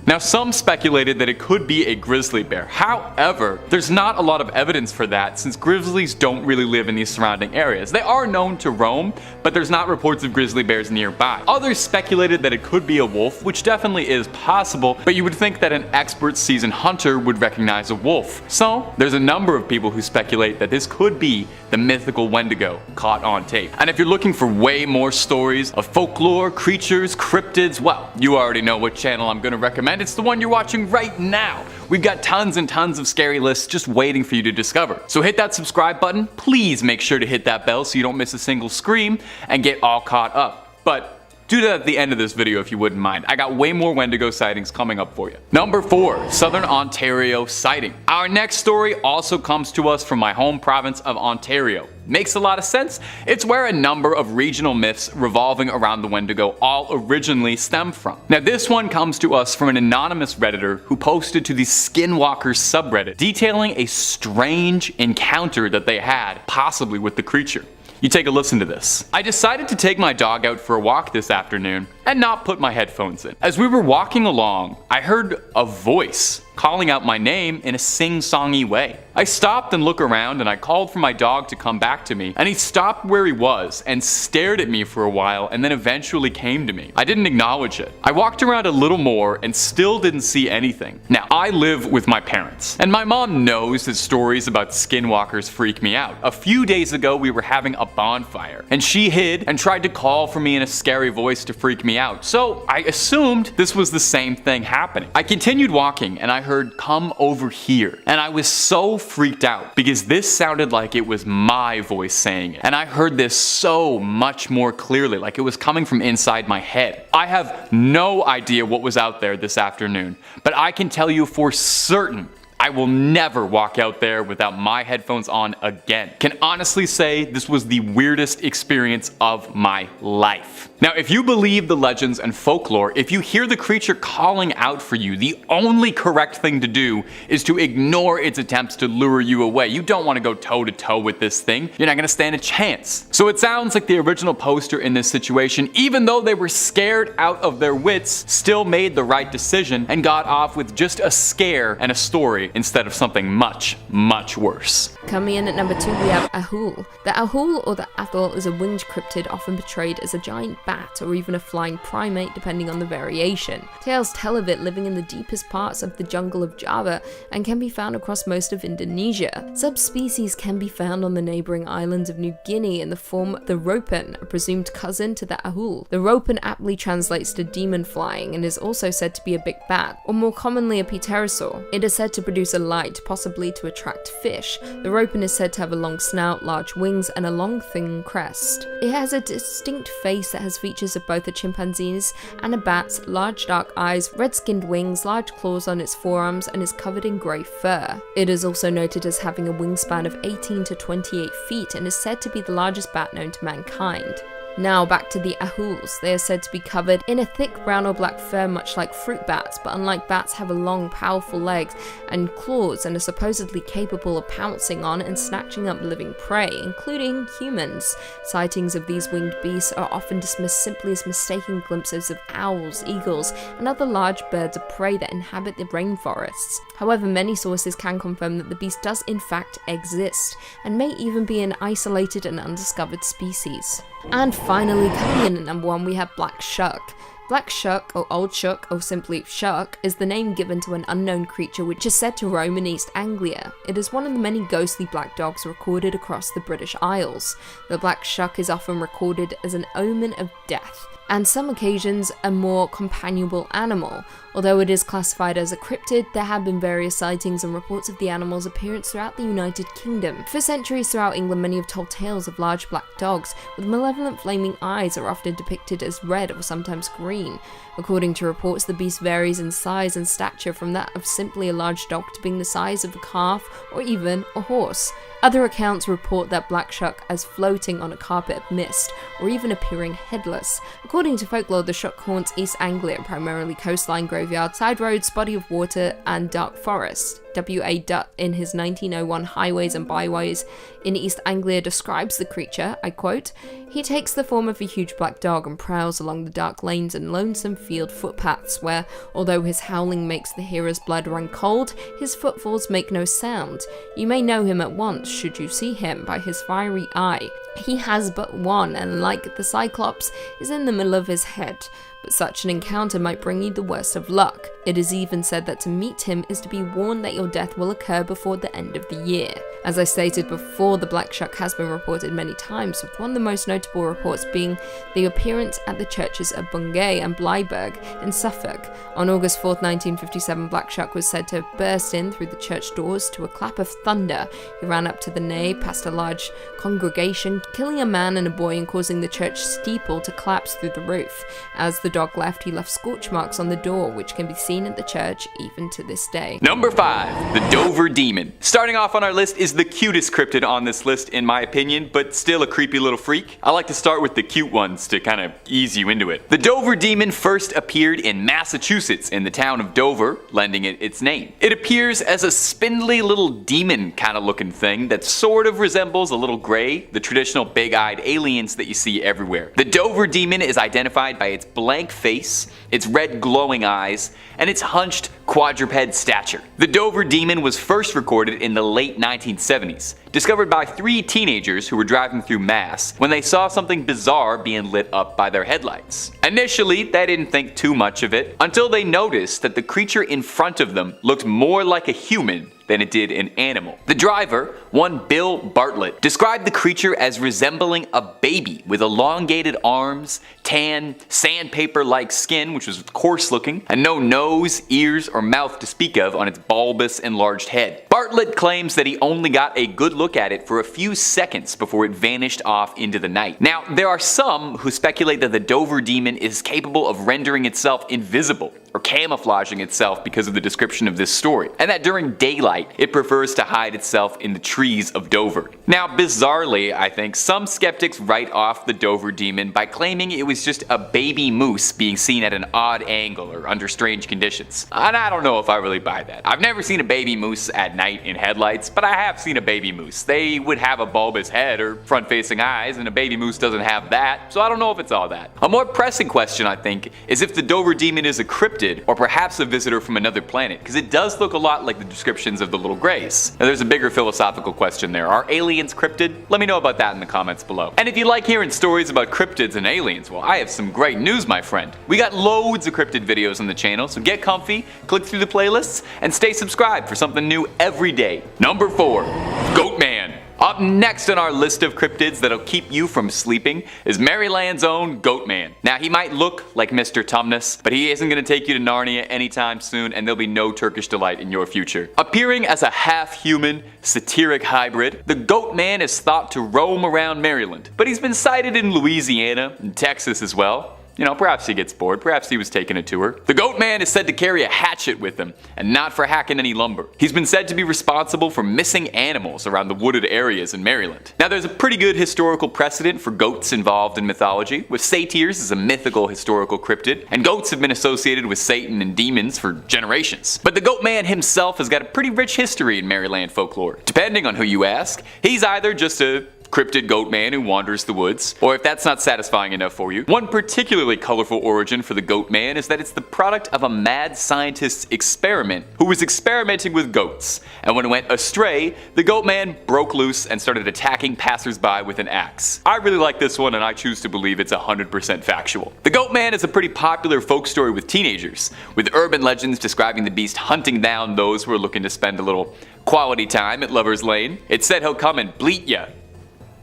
Now, some speculated that it could be a grizzly bear. However, there's not a lot of evidence for that since grizzlies don't really live in these surrounding areas. They are known to roam, but there's not reports of grizzly bears nearby. Others speculated that it could be a wolf, which definitely is possible, but you would think that an expert seasoned hunter would recognize a wolf. So, there's a number of people who speculate that this could be the mythical Wendigo caught on tape. And if you're looking for way more stories of folklore, creatures, cryptids, well, you already know what channel I'm gonna recommend. It's the one you're watching right now. We've got tons and tons of scary lists just waiting for you to discover. So hit that subscribe button, please make sure to hit that bell so you don't miss a single scream and get all caught up. But do that at the end of this video if you wouldn't mind. I got way more Wendigo sightings coming up for you. Number 4, Southern Ontario sighting. Our next story also comes to us from my home province of Ontario. Makes a lot of sense. It's where a number of regional myths revolving around the Wendigo all originally stem from. Now this one comes to us from an anonymous Redditor who posted to the Skinwalkers subreddit detailing a strange encounter that they had, possibly with the creature. You take a listen to this. "I decided to take my dog out for a walk this afternoon and not put my headphones in. As we were walking along, I heard a voice calling out my name in a sing-songy way. I stopped and looked around and I called for my dog to come back to me, and he stopped where he was and stared at me for a while and then eventually came to me. I didn't acknowledge it. I walked around a little more and still didn't see anything. Now, I live with my parents, and my mom knows that stories about skinwalkers freak me out. A few days ago, we were having a bonfire, and she hid and tried to call for me in a scary voice to freak me out, so I assumed this was the same thing happening. I continued walking, and I heard "come over here," and I was so freaked out because this sounded like it was my voice saying it, and I heard this so much more clearly, like it was coming from inside my head. I have no idea what was out there this afternoon, but I can tell you for certain I will never walk out there without my headphones on again. Can honestly say this was the weirdest experience of my life. Now, if you believe the legends and folklore, if you hear the creature calling out for you, the only correct thing to do is to ignore its attempts to lure you away. You don't want to go toe to toe with this thing. You're not going to stand a chance. So it sounds like the original poster in this situation, even though they were scared out of their wits, still made the right decision and got off with just a scare and a story instead of something much, much worse. Coming in at number 2, we have Ahul. The Ahul or the Athol is a winged cryptid often portrayed as a giant bat or even a flying primate depending on the variation. Tales tell of it living in the deepest parts of the jungle of Java and can be found across most of Indonesia. Subspecies can be found on the neighbouring islands of New Guinea in the form of the Ropen, a presumed cousin to the Ahul. The Ropen aptly translates to demon flying and is also said to be a big bat, or more commonly a pterosaur. It is said to produce a light, possibly to attract fish. The Ropen is said to have a long snout, large wings, and a long thin crest. It has a distinct face that has features of both a chimpanzee's and a bat's, large dark eyes, red-skinned wings, large claws on its forearms, and is covered in grey fur. It is also noted as having a wingspan of 18 to 28 feet and is said to be the largest bat known to mankind. Now back to the Ahuls. They are said to be covered in a thick brown or black fur much like fruit bats, but unlike bats have a long powerful legs and claws and are supposedly capable of pouncing on and snatching up living prey, including humans. Sightings of these winged beasts are often dismissed simply as mistaken glimpses of owls, eagles, and other large birds of prey that inhabit the rainforests. However, many sources can confirm that the beast does in fact exist, and may even be an isolated and undiscovered species. And finally, coming in at number 1, we have Black Shuck. Black Shuck, or Old Shuck, or simply Shuck, is the name given to an unknown creature which is said to roam in East Anglia. It is one of the many ghostly black dogs recorded across the British Isles. The Black Shuck is often recorded as an omen of death, and some occasions a more companionable animal. Although it is classified as a cryptid, there have been various sightings and reports of the animal's appearance throughout the United Kingdom. For centuries throughout England, many have told tales of large black dogs with malevolent flaming eyes are often depicted as red or sometimes green. According to reports, the beast varies in size and stature from that of simply a large dog to being the size of a calf or even a horse. Other accounts report that Black Shuck as floating on a carpet of mist, or even appearing headless. According to folklore, the Shuck haunts East Anglia, primarily coastline, graveyard, side roads, body of water, and dark forest. W.A. Dutt, in his 1901 Highways and Byways in East Anglia, describes the creature, I quote, "He takes the form of a huge black dog and prowls along the dark lanes and lonesome field footpaths where, although his howling makes the hearer's blood run cold, his footfalls make no sound. You may know him at once, should you see him, by his fiery eye. He has but one, and like the Cyclops, is in the middle of his head. But such an encounter might bring you the worst of luck. It is even said that to meet him is to be warned that your death will occur before the end of the year." As I stated before, the Black Shuck has been reported many times, with one of the most notable reports being the appearance at the churches of Bungay and Blyberg in Suffolk. On August 4th, 1957, Black Shuck was said to have burst in through the church doors to a clap of thunder. He ran up to the nave, past a large congregation, killing a man and a boy and causing the church steeple to collapse through the roof. As the dog left, he left scorch marks on the door, which can be seen at the church even to this day. Number 5, the Dover Demon. Starting off on our list is the cutest cryptid on this list in my opinion, but still a creepy little freak. I like to start with the cute ones to kind of ease you into it. The Dover Demon first appeared in Massachusetts in the town of Dover, lending it its name. It appears as a spindly little demon kind of looking thing that sort of resembles a little gray, the traditional big-eyed aliens that you see everywhere. The Dover Demon is identified by its blank face, its red glowing eyes, and its hunched quadruped stature. The Dover Demon was first recorded in the late 1970s, discovered by 3 teenagers who were driving through Mass when they saw something bizarre being lit up by their headlights. Initially, they didn't think too much of it until they noticed that the creature in front of them looked more like a human than it did an animal. The driver, one Bill Bartlett, described the creature as resembling a baby with elongated arms, tan, sandpaper-like skin, which was coarse looking, and no nose, ears, or mouth to speak of on its bulbous, enlarged head. Bartlett claims that he only got a good look at it for a few seconds before it vanished off into the night. Now, there are some who speculate that the Dover demon is capable of rendering itself invisible or camouflaging itself because of the description of this story, and that during daylight it prefers to hide itself in the trees of Dover. Now, bizarrely, I think some skeptics write off the Dover demon by claiming it was just a baby moose being seen at an odd angle or under strange conditions. And I don't know if I really buy that. I've never seen a baby moose at night in headlights, but I have seen a baby moose. They would have a bulbous head or front-facing eyes, and a baby moose doesn't have that, so I don't know if it's all that. A more pressing question, I think, is if the Dover demon is a cryptid or perhaps a visitor from another planet, because it does look a lot like the descriptions of the little greys. Now, there's a bigger philosophical question there. Are aliens cryptid? Let me know about that in the comments below. And if you like hearing stories about cryptids and aliens, well, I have some great news, my friend. We got loads of cryptid videos on the channel, so get comfy, click through the playlists, and stay subscribed for something new every day. Number 4, Goatman. Up next on our list of cryptids that'll keep you from sleeping is Maryland's own Goatman. Now, he might look like Mr. Tumnus, but he isn't going to take you to Narnia anytime soon, and there'll be no Turkish delight in your future. Appearing as a half-human, satiric hybrid, the Goatman is thought to roam around Maryland, but he's been sighted in Louisiana and Texas as well. You know, perhaps he gets bored, perhaps he was taking a tour. The Goatman is said to carry a hatchet with him, and not for hacking any lumber. He's been said to be responsible for missing animals around the wooded areas in Maryland. Now, there's a pretty good historical precedent for goats involved in mythology, with satyrs as a mythical historical cryptid, and goats have been associated with Satan and demons for generations. But the Goatman himself has got a pretty rich history in Maryland folklore. Depending on who you ask, he's either just a cryptid goat man who wanders the woods, or if that's not satisfying enough for you, one particularly colorful origin for the goat man is that it's the product of a mad scientist's experiment who was experimenting with goats, and when it went astray, the goat man broke loose and started attacking passersby with an axe. I really like this one, and I choose to believe it's 100% factual. The goat man is a pretty popular folk story with teenagers, with urban legends describing the beast hunting down those who are looking to spend a little quality time at Lover's Lane. It said he'll come and bleat ya.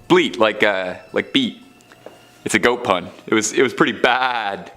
Bleat, like beat. It's a goat pun. It was pretty bad.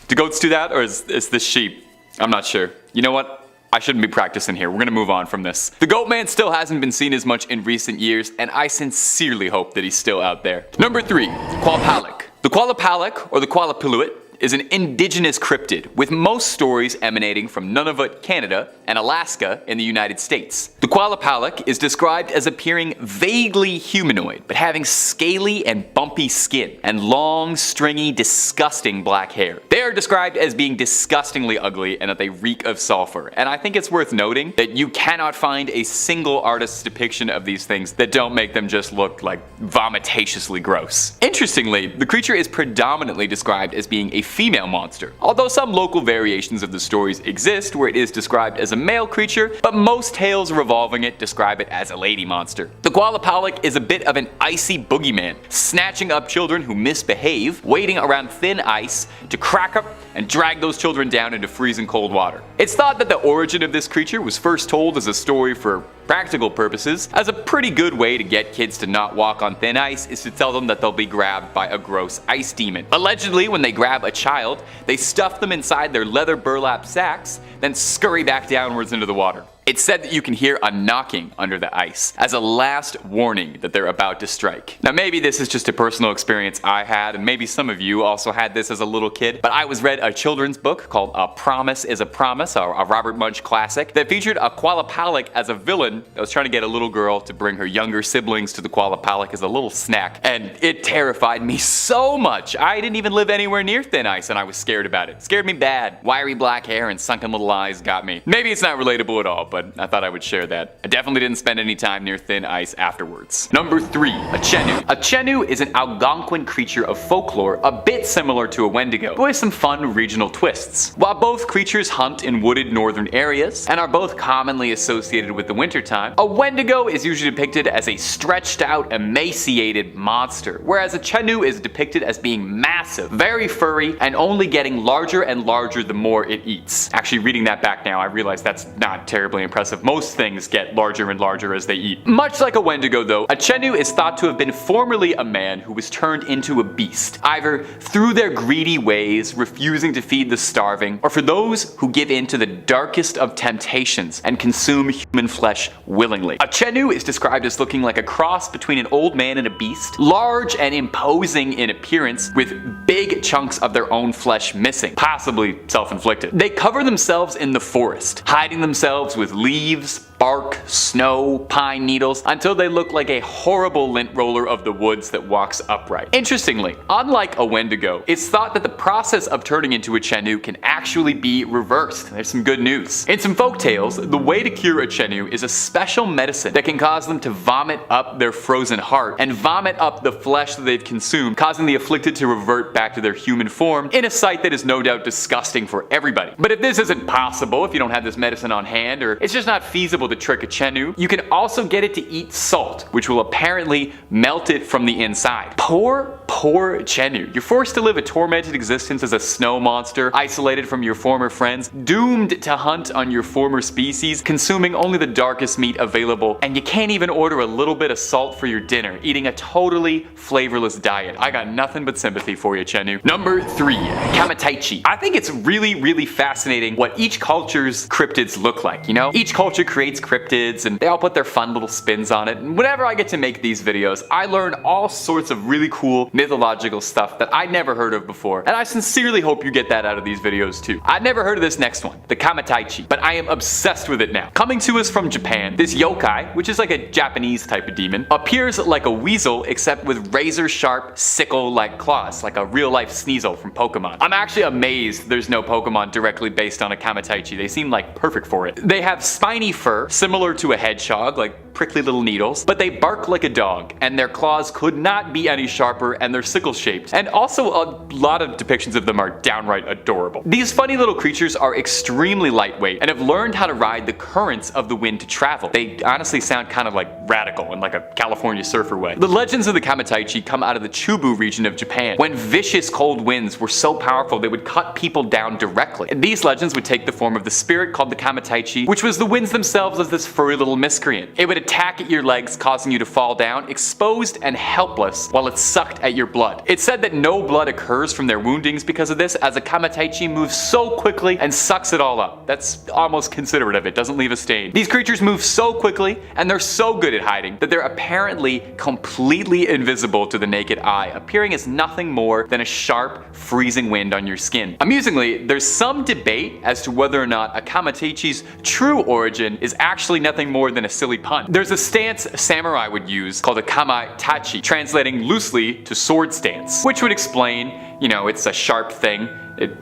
Do goats do that, or is this sheep? I'm not sure. You know what? I shouldn't be practicing here. We're gonna move on from this. The Goatman still hasn't been seen as much in recent years, and I sincerely hope that he's still out there. Number 3, Qualpalic. The Qualpalic, or the Qualipiluit, is an indigenous cryptid, with most stories emanating from Nunavut, Canada, and Alaska in the United States. The Qualpalic is described as appearing vaguely humanoid, but having scaly and bumpy skin, and long, stringy, disgusting black hair. They are described as being disgustingly ugly and that they reek of sulfur, and I think it's worth noting that you cannot find a single artist's depiction of these things that don't make them just look like vomitatiously gross. Interestingly, the creature is predominantly described as being a female monster, although some local variations of the stories exist where it is described as a male creature, but most tales revolving it describe it as a lady monster. The Qualpalic is a bit of an icy boogeyman, snatching up children who misbehave, waiting around thin ice to crack up and drag those children down into freezing cold water. It's thought that the origin of this creature was first told as a story for practical purposes, as a pretty good way to get kids to not walk on thin ice is to tell them that they'll be grabbed by a gross ice demon. Allegedly, when they grab a child, they stuff them inside their leather burlap sacks, then scurry back downwards into the water. It's said that you can hear a knocking under the ice as a last warning that they're about to strike. Now, maybe this is just a personal experience I had, and maybe some of you also had this as a little kid, but I was read a children's book called A Promise is a Promise, a Robert Munsch classic, that featured a Qualpalic as a villain that was trying to get a little girl to bring her younger siblings to the Qualpalic as a little snack, and it terrified me so much. I didn't even live anywhere near thin ice, and I was scared about it. Scared me bad. Wiry black hair and sunken little eyes got me. Maybe it's not relatable at all, but I thought I would share that. I definitely didn't spend any time near thin ice afterwards. Number 3, a Chenu. A Chenu is an Algonquin creature of folklore a bit similar to a Wendigo, but with some fun regional twists. While both creatures hunt in wooded northern areas, and are both commonly associated with the wintertime, a Wendigo is usually depicted as a stretched out, emaciated monster, whereas a Chenu is depicted as being massive, very furry, and only getting larger and larger the more it eats. Actually, reading that back now, I realize that's not terribly impressive. Most things get larger and larger as they eat. Much like a Wendigo though, a Chenu is thought to have been formerly a man who was turned into a beast, either through their greedy ways, refusing to feed the starving, or for those who give in to the darkest of temptations and consume human flesh willingly. A Chenu is described as looking like a cross between an old man and a beast, large and imposing in appearance, with big chunks of their own flesh missing, possibly self-inflicted. They cover themselves in the forest, hiding themselves with leaves, bark, snow, pine needles, until they look like a horrible lint roller of the woods that walks upright. Interestingly, unlike a Wendigo, it's thought that the process of turning into a Chenu can actually be reversed. There's some good news. In some folk tales, the way to cure a Chenu is a special medicine that can cause them to vomit up their frozen heart and vomit up the flesh that they've consumed, causing the afflicted to revert back to their human form in a sight that is no doubt disgusting for everybody. But if this isn't possible, if you don't have this medicine on hand, or it's just not feasible to trick a Chenu, you can also get it to eat salt, which will apparently melt it from the inside. Poor Chenu. You're forced to live a tormented existence as a snow monster, isolated from your former friends, doomed to hunt on your former species, consuming only the darkest meat available, and you can't even order a little bit of salt for your dinner, eating a totally flavorless diet. I got nothing but sympathy for you, Chenu. Number 3, Kamatichi. I think it's really fascinating what each culture's cryptids look like, you know? Each culture creates cryptids and they all put their fun little spins on it, and whenever I get to make these videos, I learn all sorts of really cool mythological stuff that I'd never heard of before, and I sincerely hope you get that out of these videos too. I'd never heard of this next one, the Kamatichi, but I am obsessed with it now. Coming to us from Japan, this yokai, which is like a Japanese type of demon, appears like a weasel except with razor-sharp, sickle-like claws, like a real-life Sneasel from Pokemon. I'm actually amazed there's no Pokemon directly based on a Kamatichi. They seem like perfect for it. They have spiny fur, similar to a hedgehog, like prickly little needles, but they bark like a dog, and their claws could not be any sharper, and they're sickle-shaped. And also, a lot of depictions of them are downright adorable. These funny little creatures are extremely lightweight and have learned how to ride the currents of the wind to travel. They honestly sound kind of like radical in like a California surfer way. The legends of the Kamatichi come out of the Chubu region of Japan, when vicious cold winds were so powerful they would cut people down directly. And these legends would take the form of the spirit called the Kamatichi, which was the winds themselves as this furry little miscreant. It would attack at your legs, causing you to fall down, exposed and helpless, while it sucked at your blood. It's said that no blood occurs from their woundings because of this, as a Kamatichi moves so quickly and sucks it all up. That's almost considerate of it, doesn't leave a stain. These creatures move so quickly, and they're so good at hiding, that they're apparently completely invisible to the naked eye, appearing as nothing more than a sharp, freezing wind on your skin. Amusingly, there's some debate as to whether or not a Kamatichi's true origin is actually nothing more than a silly pun. There's a stance samurai would use called a kamatachi, translating loosely to sword stance, which would explain, you know, it's a sharp thing.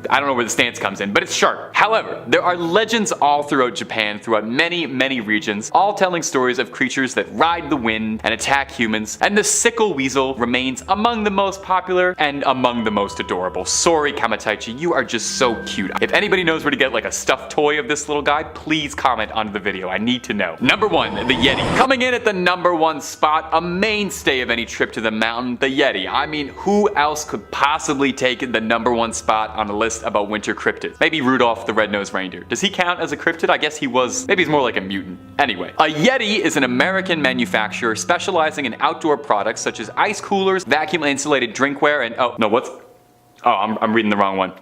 I don't know where the stance comes in, but it's sharp. However, there are legends all throughout Japan, throughout many regions, all telling stories of creatures that ride the wind and attack humans, and the sickle weasel remains among the most popular and among the most adorable. Sorry, Kamatichi, you are just so cute. If anybody knows where to get like a stuffed toy of this little guy, please comment under the video. I need to know. Number 1, the Yeti. Coming in at the number 1 spot, a mainstay of any trip to the mountain, the Yeti. I mean, who else could possibly take the number 1 spot on a list about winter cryptids? Maybe Rudolph the Red-Nosed Reindeer. Does he count as a cryptid? I guess he was. Maybe he's more like a mutant. Anyway, a Yeti is an American manufacturer specializing in outdoor products such as ice coolers, vacuum insulated drinkware, and I'm reading the wrong one.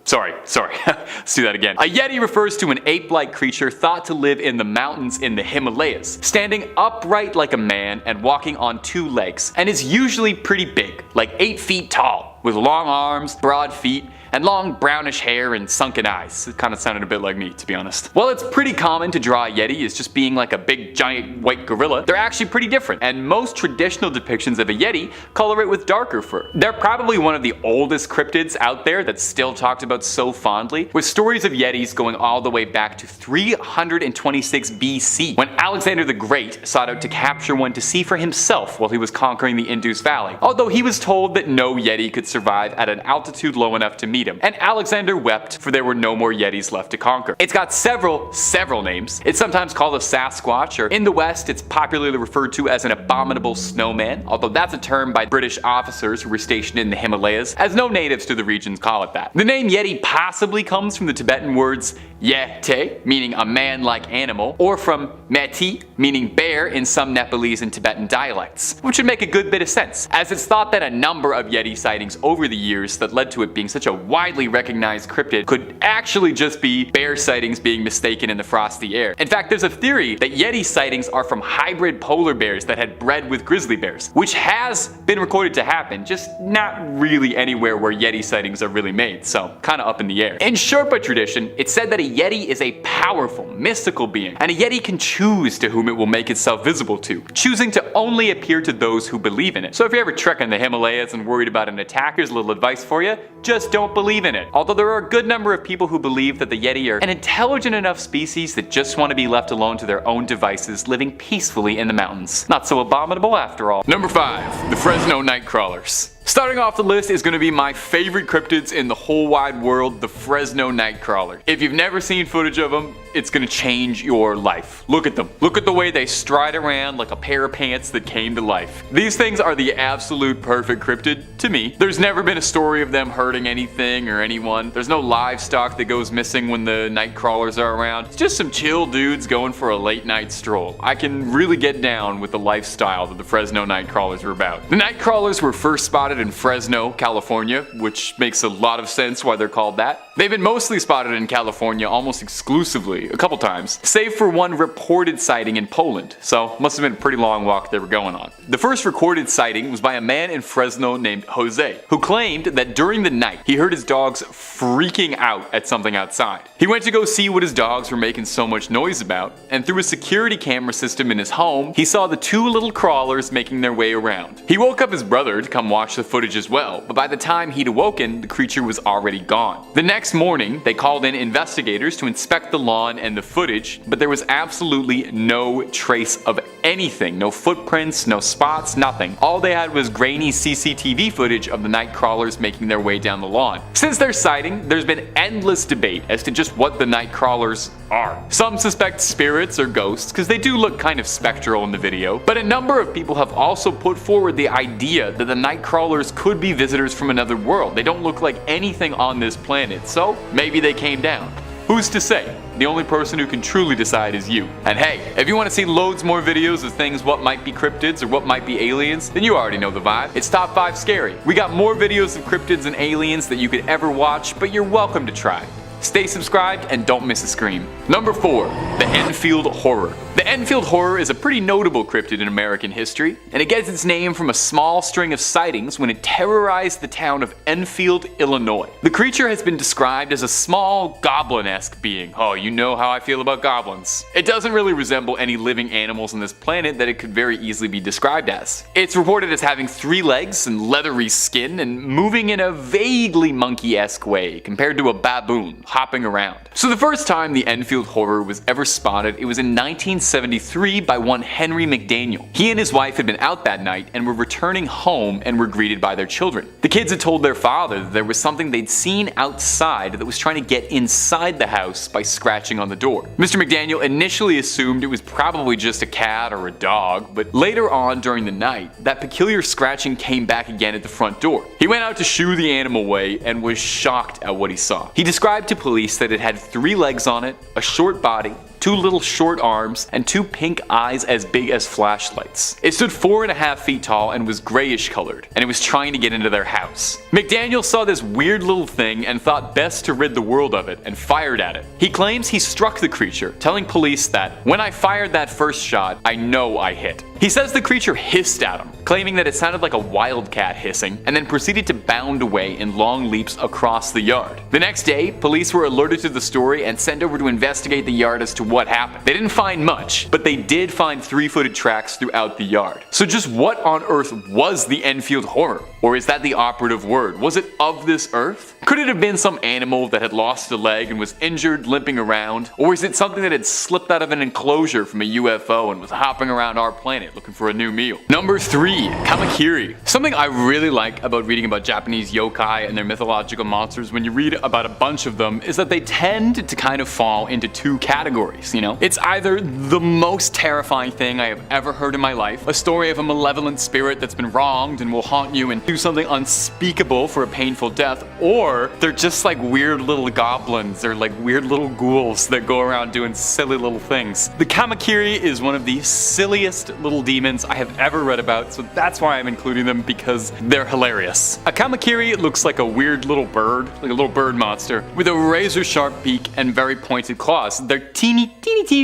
Sorry. Let's do that again. A Yeti refers to an ape-like creature thought to live in the mountains in the Himalayas, standing upright like a man and walking on 2 legs, and is usually pretty big, like 8 feet tall, with long arms, broad feet, and long brownish hair and sunken eyes. It kind of sounded a bit like me, to be honest. While it's pretty common to draw a Yeti as just being like a big giant white gorilla, they're actually pretty different, and most traditional depictions of a Yeti color it with darker fur. They're probably one of the oldest cryptids out there that's still talked about so fondly, with stories of Yetis going all the way back to 326 BC, when Alexander the Great sought out to capture one to see for himself while he was conquering the Indus Valley, although he was told that no Yeti could survive at an altitude low enough to meet beat him, and Alexander wept, for there were no more Yetis left to conquer. It's got several names. It's sometimes called a Sasquatch, or in the West it's popularly referred to as an abominable snowman, although that's a term by British officers who were stationed in the Himalayas, as no natives to the regions call it that. The name Yeti possibly comes from the Tibetan words Yeti, meaning a man-like animal, or from Meti, meaning bear in some Nepalese and Tibetan dialects, which would make a good bit of sense, as it's thought that a number of Yeti sightings over the years that led to it being such a widely recognized cryptid could actually just be bear sightings being mistaken in the frosty air. In fact, there's a theory that Yeti sightings are from hybrid polar bears that had bred with grizzly bears, which has been recorded to happen, just not really anywhere where Yeti sightings are really made, so kinda up in the air. In Sherpa tradition, it's said that a Yeti is a powerful, mystical being, and a Yeti can choose to whom it will make itself visible to, choosing to only appear to those who believe in it. So if you're ever trekking the Himalayas and worried about an attack, here's a little advice for you: just don't believe in it. Although there are a good number of people who believe that the Yeti are an intelligent enough species that just want to be left alone to their own devices, living peacefully in the mountains. Not so abominable after all. Number 5. The Fresno Nightcrawlers. Starting off the list is going to be my favorite cryptids in the whole wide world, the Fresno Nightcrawler. If you've never seen footage of them, it's going to change your life. Look at them. Look at the way they stride around like a pair of pants that came to life. These things are the absolute perfect cryptid to me. There's never been a story of them hurting anything or anyone. There's no livestock that goes missing when the Nightcrawlers are around. It's just some chill dudes going for a late night stroll. I can really get down with the lifestyle that the Fresno Nightcrawlers were about. The Nightcrawlers were first spotted in Fresno, California, which makes a lot of sense why they're called that. They've been mostly spotted in California almost exclusively, a couple times, save for one reported sighting in Poland, so must have been a pretty long walk they were going on. The first recorded sighting was by a man in Fresno named Jose, who claimed that during the night he heard his dogs freaking out at something outside. He went to go see what his dogs were making so much noise about, and through a security camera system in his home, he saw the two little crawlers making their way around. He woke up his brother to come watch the footage as well, but by the time he'd awoken, the creature was already gone. The next morning, they called in investigators to inspect the lawn and the footage, but there was absolutely no trace of anything. No footprints, no spots, nothing. All they had was grainy CCTV footage of the Nightcrawlers making their way down the lawn. Since their sighting, there's been endless debate as to just what the Nightcrawlers are. Some suspect spirits or ghosts, because they do look kind of spectral in the video, but a number of people have also put forward the idea that the Nightcrawlers could be visitors from another world. They don't look like anything on this planet, so maybe they came down. Who's to say? The only person who can truly decide is you. And hey, if you want to see loads more videos of things what might be cryptids or what might be aliens, then you already know the vibe. It's Top 5 Scary. We got more videos of cryptids and aliens that you could ever watch, but you're welcome to try. Stay subscribed and don't miss a scream. Number 4. The Enfield Horror. The Enfield Horror is a pretty notable cryptid in American history, and it gets its name from a small string of sightings when it terrorized the town of Enfield, Illinois. The creature has been described as a small, goblin-esque being. Oh, you know how I feel about goblins. It doesn't really resemble any living animals on this planet that it could very easily be described as. It's reported as having 3 legs and leathery skin and moving in a vaguely monkey-esque way compared to a baboon hopping around. So the first time the Enfield Horror was ever spotted, it was in 1973 by one Henry McDaniel. He and his wife had been out that night and were returning home and were greeted by their children. The kids had told their father that there was something they'd seen outside that was trying to get inside the house by scratching on the door. Mr. McDaniel initially assumed it was probably just a cat or a dog, but later on during the night, that peculiar scratching came back again at the front door. He went out to shoo the animal away and was shocked at what he saw. He described to police that it had 3 legs on it, a short body, 2 little short arms, and 2 pink eyes as big as flashlights. It stood 4.5 feet tall and was grayish colored, and it was trying to get into their house. McDaniel saw this weird little thing and thought best to rid the world of it and fired at it. He claims he struck the creature, telling police that, "When I fired that first shot, I know I hit." He says the creature hissed at him, claiming that it sounded like a wildcat hissing, and then proceeded to bound away in long leaps across the yard. The next day, police were alerted to the story and sent over to investigate the yard as to what happened. They didn't find much, but they did find 3-footed tracks throughout the yard. So just what on earth was the Enfield Horror? Or is that the operative word? Was it of this earth? Could it have been some animal that had lost a leg and was injured limping around? Or is it something that had slipped out of an enclosure from a UFO and was hopping around our planet looking for a new meal? Number 3. Kamakiri. Something I really like about reading about Japanese yokai and their mythological monsters when you read about a bunch of them is that they tend to kind of fall into 2 categories, you know? It's either the most terrifying thing I have ever heard in my life, a story of a malevolent spirit that's been wronged and will haunt you and do something unspeakable for a painful death, or they're just like weird little goblins or like weird little ghouls that go around doing silly little things. The Kamakiri is one of the silliest little demons I have ever read about, so that's why I'm including them, because they're hilarious. A Kamakiri looks like a weird little bird, like a little bird monster, with a razor sharp beak and very pointed claws. They're teeny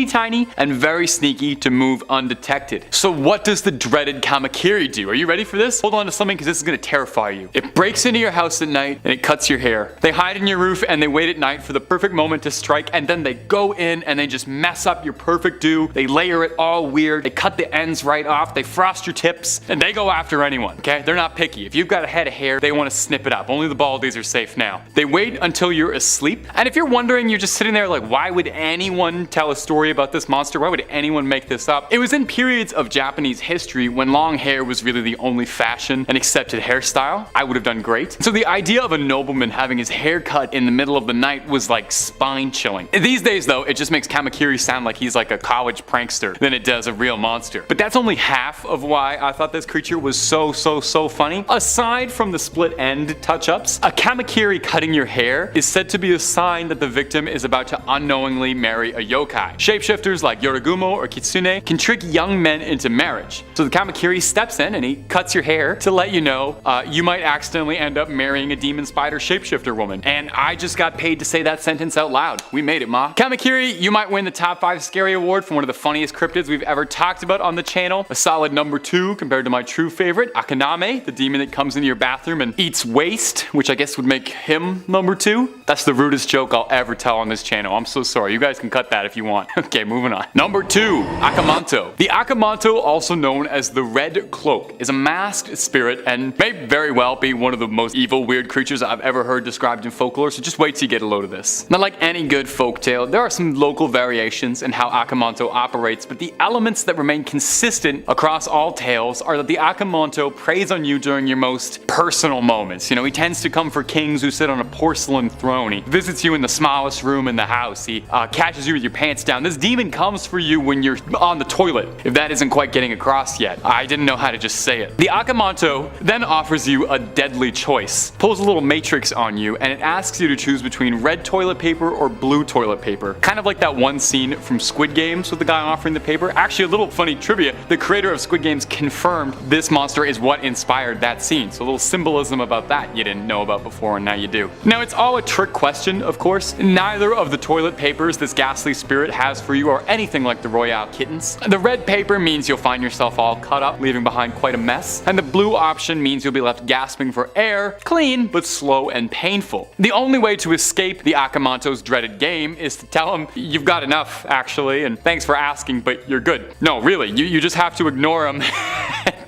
tiny and very sneaky to move undetected. So what does the dreaded Kamakiri do? Are you ready for this? Hold on to something because this is going to terrify you. It breaks into your house at night and it cuts your hair. They hide in your roof and they wait at night for the perfect moment to strike, and then they go in and they just mess up your perfect do. They layer it all weird. They cut the ends right off. They frost your tips and they go after anyone. Okay? They're not picky. If you've got a head of hair, they want to snip it up. Only the baldies are safe now. They wait until you're asleep. And if you're wondering, you're just sitting there like, why would anyone tell a story about this monster? Why would anyone make this up? It was in periods of Japanese history when long hair was really the only fashion and accepted hairstyle. I would have done great. So the idea of a nobleman having his hair cut in the middle of the night was like spine chilling. These days though, it just makes Kamakiri sound like he's like a college prankster than it does a real monster. But that's only half of why I thought this creature was so funny. Aside from the split end touch-ups, a Kamakiri cutting your hair is said to be a sign that the victim is about to unknowingly marry a yokai. Shapeshifters like Yorogumo or Kitsune can trick young men into marriage. So the Kamakiri steps in and he cuts your hair to let you know you might accidentally end up marrying a demon spider shapeshifter woman. And I just got paid to say that sentence out loud. We made it, ma. Kamakiri, you might win the top 5 scary award for one of the funniest cryptids we've ever talked about on the channel. A solid number 2 compared to my true favorite, Akaname, the demon that comes into your bathroom and eats waste, which I guess would make him number 2. That's the rudest joke I'll ever tell on this channel. I'm so sorry. You guys can cut that if you want. Okay, moving on. Number 2, Akamanto. The Akamanto, also known as the Red Cloak, is a masked spirit and may very well be one of the most evil, weird creatures I've ever heard described in folklore, so just wait till you get a load of this. Not like any good folktale, there are some local variations in how Akamanto operates, but the elements that remain consistent across all tales are that the Akamanto preys on you during your most personal moments. You know, he tends to come for kings who sit on a porcelain throne. He visits you in the smallest room in the house. He catches you with your pants down. This demon comes for you when you're on the toilet, if that isn't quite getting across yet. I didn't know how to just say it. The Akamanto then offers you a deadly choice. Pulls a little matrix on you and it asks you to choose between red toilet paper or blue toilet paper. Kind of like that one scene from Squid Games with the guy offering the paper. Actually, a little funny trivia, the creator of Squid Games confirmed this monster is what inspired that scene. So a little symbolism about that you didn't know about before and now you do. Now it's all a trick question, of course. Neither of the toilet papers this ghastly spirit has for you are anything like the Royale kittens. The red paper means you'll find yourself all cut up, leaving behind quite a mess. And the blue option means you'll be left gasping for air, clean but slow and painful. The only way to escape the Akamanto's dreaded game is to tell him you've got enough actually, and thanks for asking, but you're good. No, really, you just have to ignore him.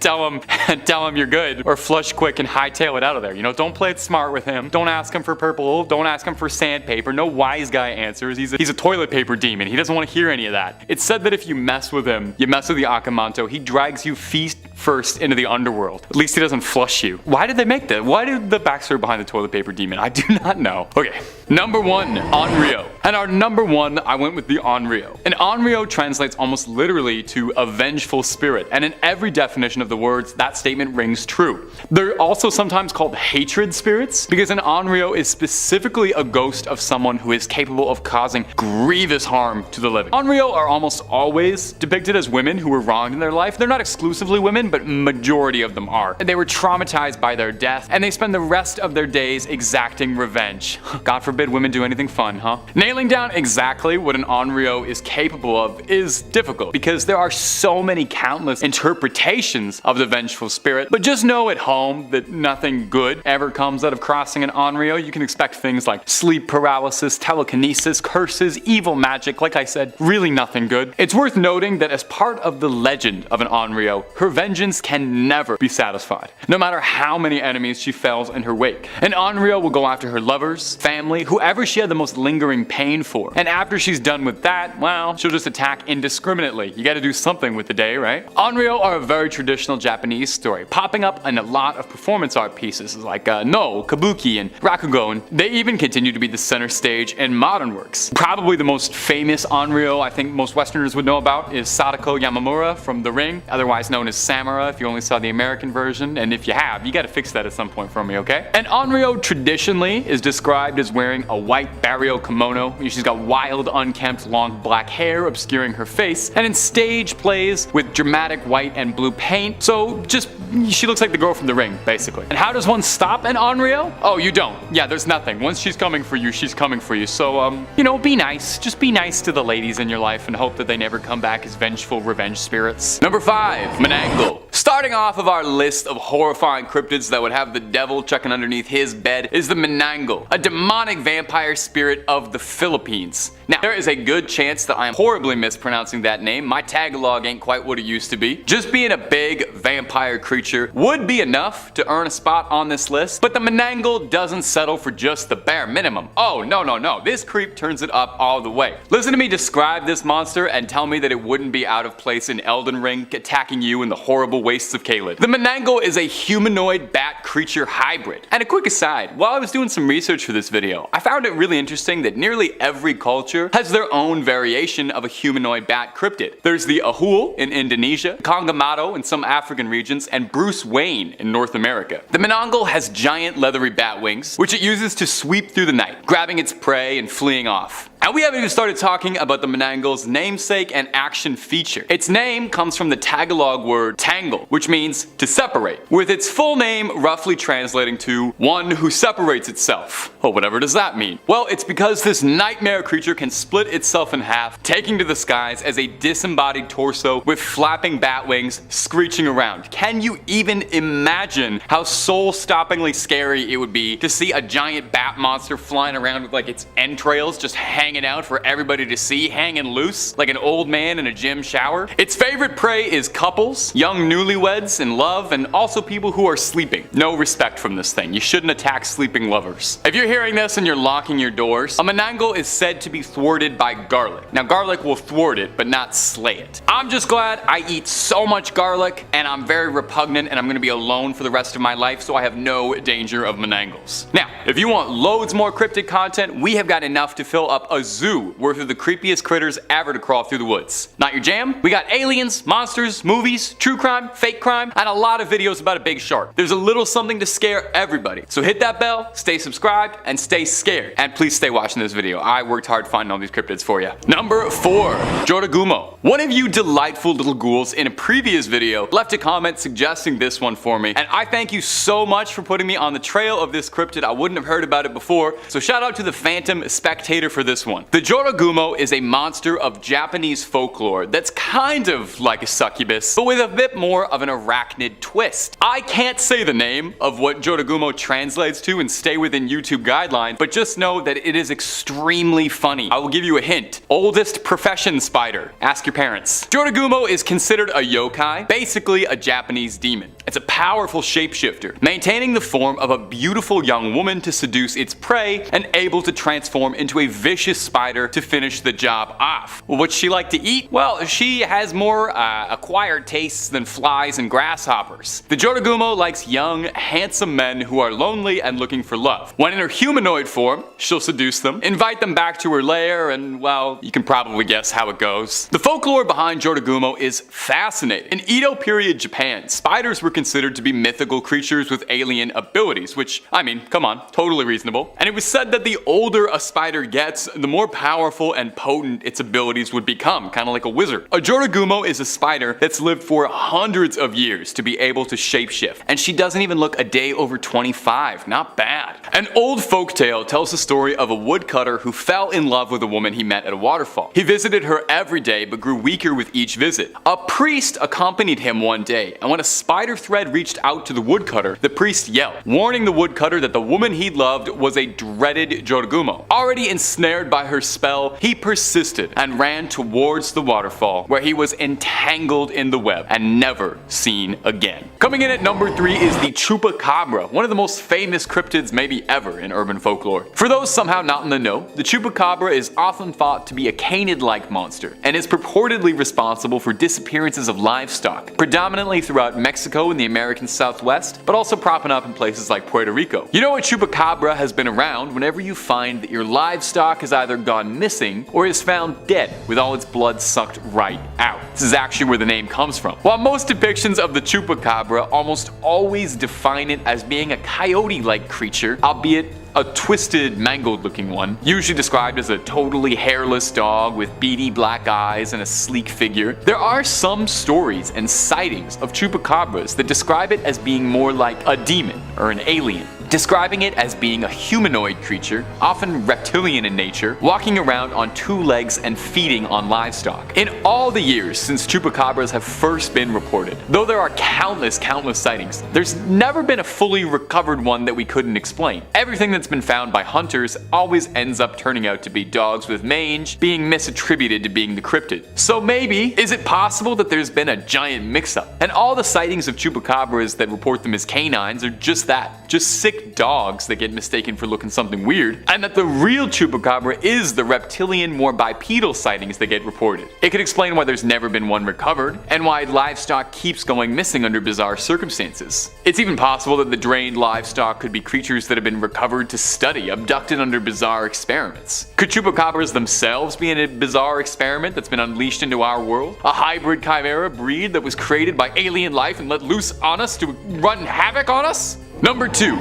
Tell him you're good, or flush quick and hightail it out of there. You know, don't play it smart with him. Don't ask him for purple. Don't ask him for sandpaper. No wise guy answers. He's a toilet paper demon. He doesn't want to hear any of that. It's said that if you mess with him, you mess with the Akamanto, he drags you feet first into the underworld. At least he doesn't flush you. Why did they make that? Why did the backstory behind the toilet paper demon? I do not know. Okay, number 1, Onryo. And our number 1, I went with the Onryo. And Onryo translates almost literally to a vengeful spirit, and in every definition of the words, that statement rings true. They're also sometimes called hatred spirits, because an Onryo is specifically a ghost of someone who is capable of causing grievous harm to the living. Onryo are almost always depicted as women who were wronged in their life. They're not exclusively women, but majority of them are. They were traumatized by their death, and they spend the rest of their days exacting revenge. God forbid women do anything fun, huh? Nameless Nailing down exactly what an onryo is capable of is difficult because there are so many countless interpretations of the vengeful spirit, but just know at home that nothing good ever comes out of crossing an onryo. You can expect things like sleep paralysis, telekinesis, curses, evil magic, like I said, really nothing good. It's worth noting that as part of the legend of an onryo, her vengeance can never be satisfied, no matter how many enemies she fells in her wake. An onryo will go after her lovers, family, whoever she had the most lingering pain for, and after she's done with that, well, she'll just attack indiscriminately. You gotta do something with the day, right? Onryo are a very traditional Japanese story, popping up in a lot of performance art pieces like No, Kabuki, and Rakugo, and they even continue to be the center stage in modern works. Probably the most famous onryo I think most Westerners would know about is Sadako Yamamura from The Ring, otherwise known as Samura if you only saw the American version, and if you have, you gotta fix that at some point for me, okay? An onryo traditionally is described as wearing a white barrio kimono. She's got wild, unkempt, long black hair obscuring her face, and in stage plays with dramatic white and blue paint, so just, she looks like the girl from The Ring, basically. And how does one stop an onryo? Oh, you don't. Yeah, there's nothing. Once she's coming for you, she's coming for you, so, you know, be nice. Just be nice to the ladies in your life and hope that they never come back as vengeful revenge spirits. Number 5, Menangle. Starting off of our list of horrifying cryptids that would have the devil checking underneath his bed is the Menangle, a demonic vampire spirit of the Philippines. Now, there is a good chance that I am horribly mispronouncing that name. My Tagalog ain't quite what it used to be. Just being a big vampire creature would be enough to earn a spot on this list, but the Menangle doesn't settle for just the bare minimum. Oh, no. This creep turns it up all the way. Listen to me describe this monster and tell me that it wouldn't be out of place in Elden Ring attacking you in the horrible wastes of Caelid. The Menangle is a humanoid bat creature hybrid. And a quick aside, while I was doing some research for this video, I found it really interesting that nearly every culture has their own variation of a humanoid bat cryptid. There's the Ahul in Indonesia, Kongamato in some African regions, and Bruce Wayne in North America. The Menangle has giant leathery bat wings, which it uses to sweep through the night, grabbing its prey and fleeing off. And we haven't even started talking about the Menangle's namesake and action feature. Its name comes from the Tagalog word tangle, which means to separate, with its full name roughly translating to one who separates itself. Well, whatever does that mean? Well, it's because this nightmare creature can split itself in half, taking to the skies as a disembodied torso with flapping bat wings screeching around. Can you even imagine how soul-stoppingly scary it would be to see a giant bat monster flying around with like its entrails just hanging out for everybody to see, hanging loose like an old man in a gym shower? Its favorite prey is couples, young newlyweds in love, and also people who are sleeping. No respect from this thing. You shouldn't attack sleeping lovers. If you're hearing this and you're locking your doors, a Menangle is said to be thwarted by garlic. Now, garlic will thwart it, but not slay it. I'm just glad I eat so much garlic, and I'm very repugnant, and I'm gonna be alone for the rest of my life, so I have no danger of Menangles. Now, if you want loads more cryptid content, we have got enough to fill up a zoo worth of the creepiest critters ever to crawl through the woods. Not your jam? We got aliens, monsters, movies, true crime, fake crime, and a lot of videos about a big shark. There's a little something to scare everybody. So hit that bell, stay subscribed, and stay scared. And please stay watching this video. I worked hard finding all these cryptids for you. Number 4, Rougarou. One of you delightful little ghouls in a previous video left a comment suggesting this one for me, and I thank you so much for putting me on the trail of this cryptid. I wouldn't have heard about it before, so shout out to the Phantom Spectator for this one. The Rougarou is a monster of Japanese folklore that's kind of like a succubus, but with a bit more of an arachnid twist. I can't say the name of what Rougarou translates to and stay within YouTube guidelines, but just know that it is extremely funny. I will give you a hint. Oldest profession spider. Ask your parents. Rougarou is considered a yokai, basically a Japanese demon. It's a powerful shapeshifter, maintaining the form of a beautiful young woman to seduce its prey and able to transform into a vicious spider to finish the job off. What's she like to eat? Well, she has more acquired tastes than flies and grasshoppers. The Rougarou likes young, handsome men who are lonely and looking for love. When in her humanoid form, she'll seduce them, invite them back to her lair, and well, you can probably guess how it goes. The folklore behind Rougarou is fascinating. In Edo period Japan, spiders were considered to be mythical creatures with alien abilities, which, I mean, come on, totally reasonable. And it was said that the older a spider gets, the more powerful and potent its abilities would become, kind of like a wizard. A Rougarou is a spider that's lived for hundreds of years to be able to shapeshift, and she doesn't even look a day over 25, not bad. An old folktale tells the story of a woodcutter who fell in love with a woman he met at a waterfall. He visited her every day but grew weaker with each visit. A priest accompanied him one day, and when a spider thread reached out to the woodcutter, the priest yelled, warning the woodcutter that the woman he loved was a dreaded Rougarou. Already ensnared by her spell, he persisted and ran towards the waterfall, where he was entangled in the web and never seen again. Coming in at number 3 is the Chupacabra, one of the most famous cryptids maybe ever in urban folklore. For those somehow not in the know, the Chupacabra is often thought to be a canid-like monster, and is purportedly responsible for disappearances of livestock, predominantly throughout Mexico and the American Southwest, but also propping up in places like Puerto Rico. You know, a Chupacabra has been around whenever you find that your livestock has either gone missing or is found dead with all its blood sucked right out. This is actually where the name comes from. While most depictions of the Chupacabra almost always define it as being a coyote-like creature, albeit a twisted, mangled looking one, usually described as a totally hairless dog with beady black eyes and a sleek figure, there are some stories and sightings of Chupacabras that describe it as being more like a demon or an alien, describing it as being a humanoid creature, often reptilian in nature, walking around on 2 legs and feeding on livestock. In all the years since Chupacabras have first been reported, though there are countless sightings, there's never been a fully recovered one that we couldn't explain. Everything that's been found by hunters always ends up turning out to be dogs with mange, being misattributed to being the cryptid. So maybe, is it possible that there's been a giant mix-up, and all the sightings of Chupacabras that report them as canines are just that, just sick dogs that get mistaken for looking something weird, and that the real Chupacabra is the reptilian, more bipedal sightings that get reported. It could explain why there's never been one recovered, and why livestock keeps going missing under bizarre circumstances. It's even possible that the drained livestock could be creatures that have been recovered to study, abducted under bizarre experiments. Could Chupacabras themselves be in a bizarre experiment that's been unleashed into our world? A hybrid chimera breed that was created by alien life and let loose on us to run havoc on us? Number 2,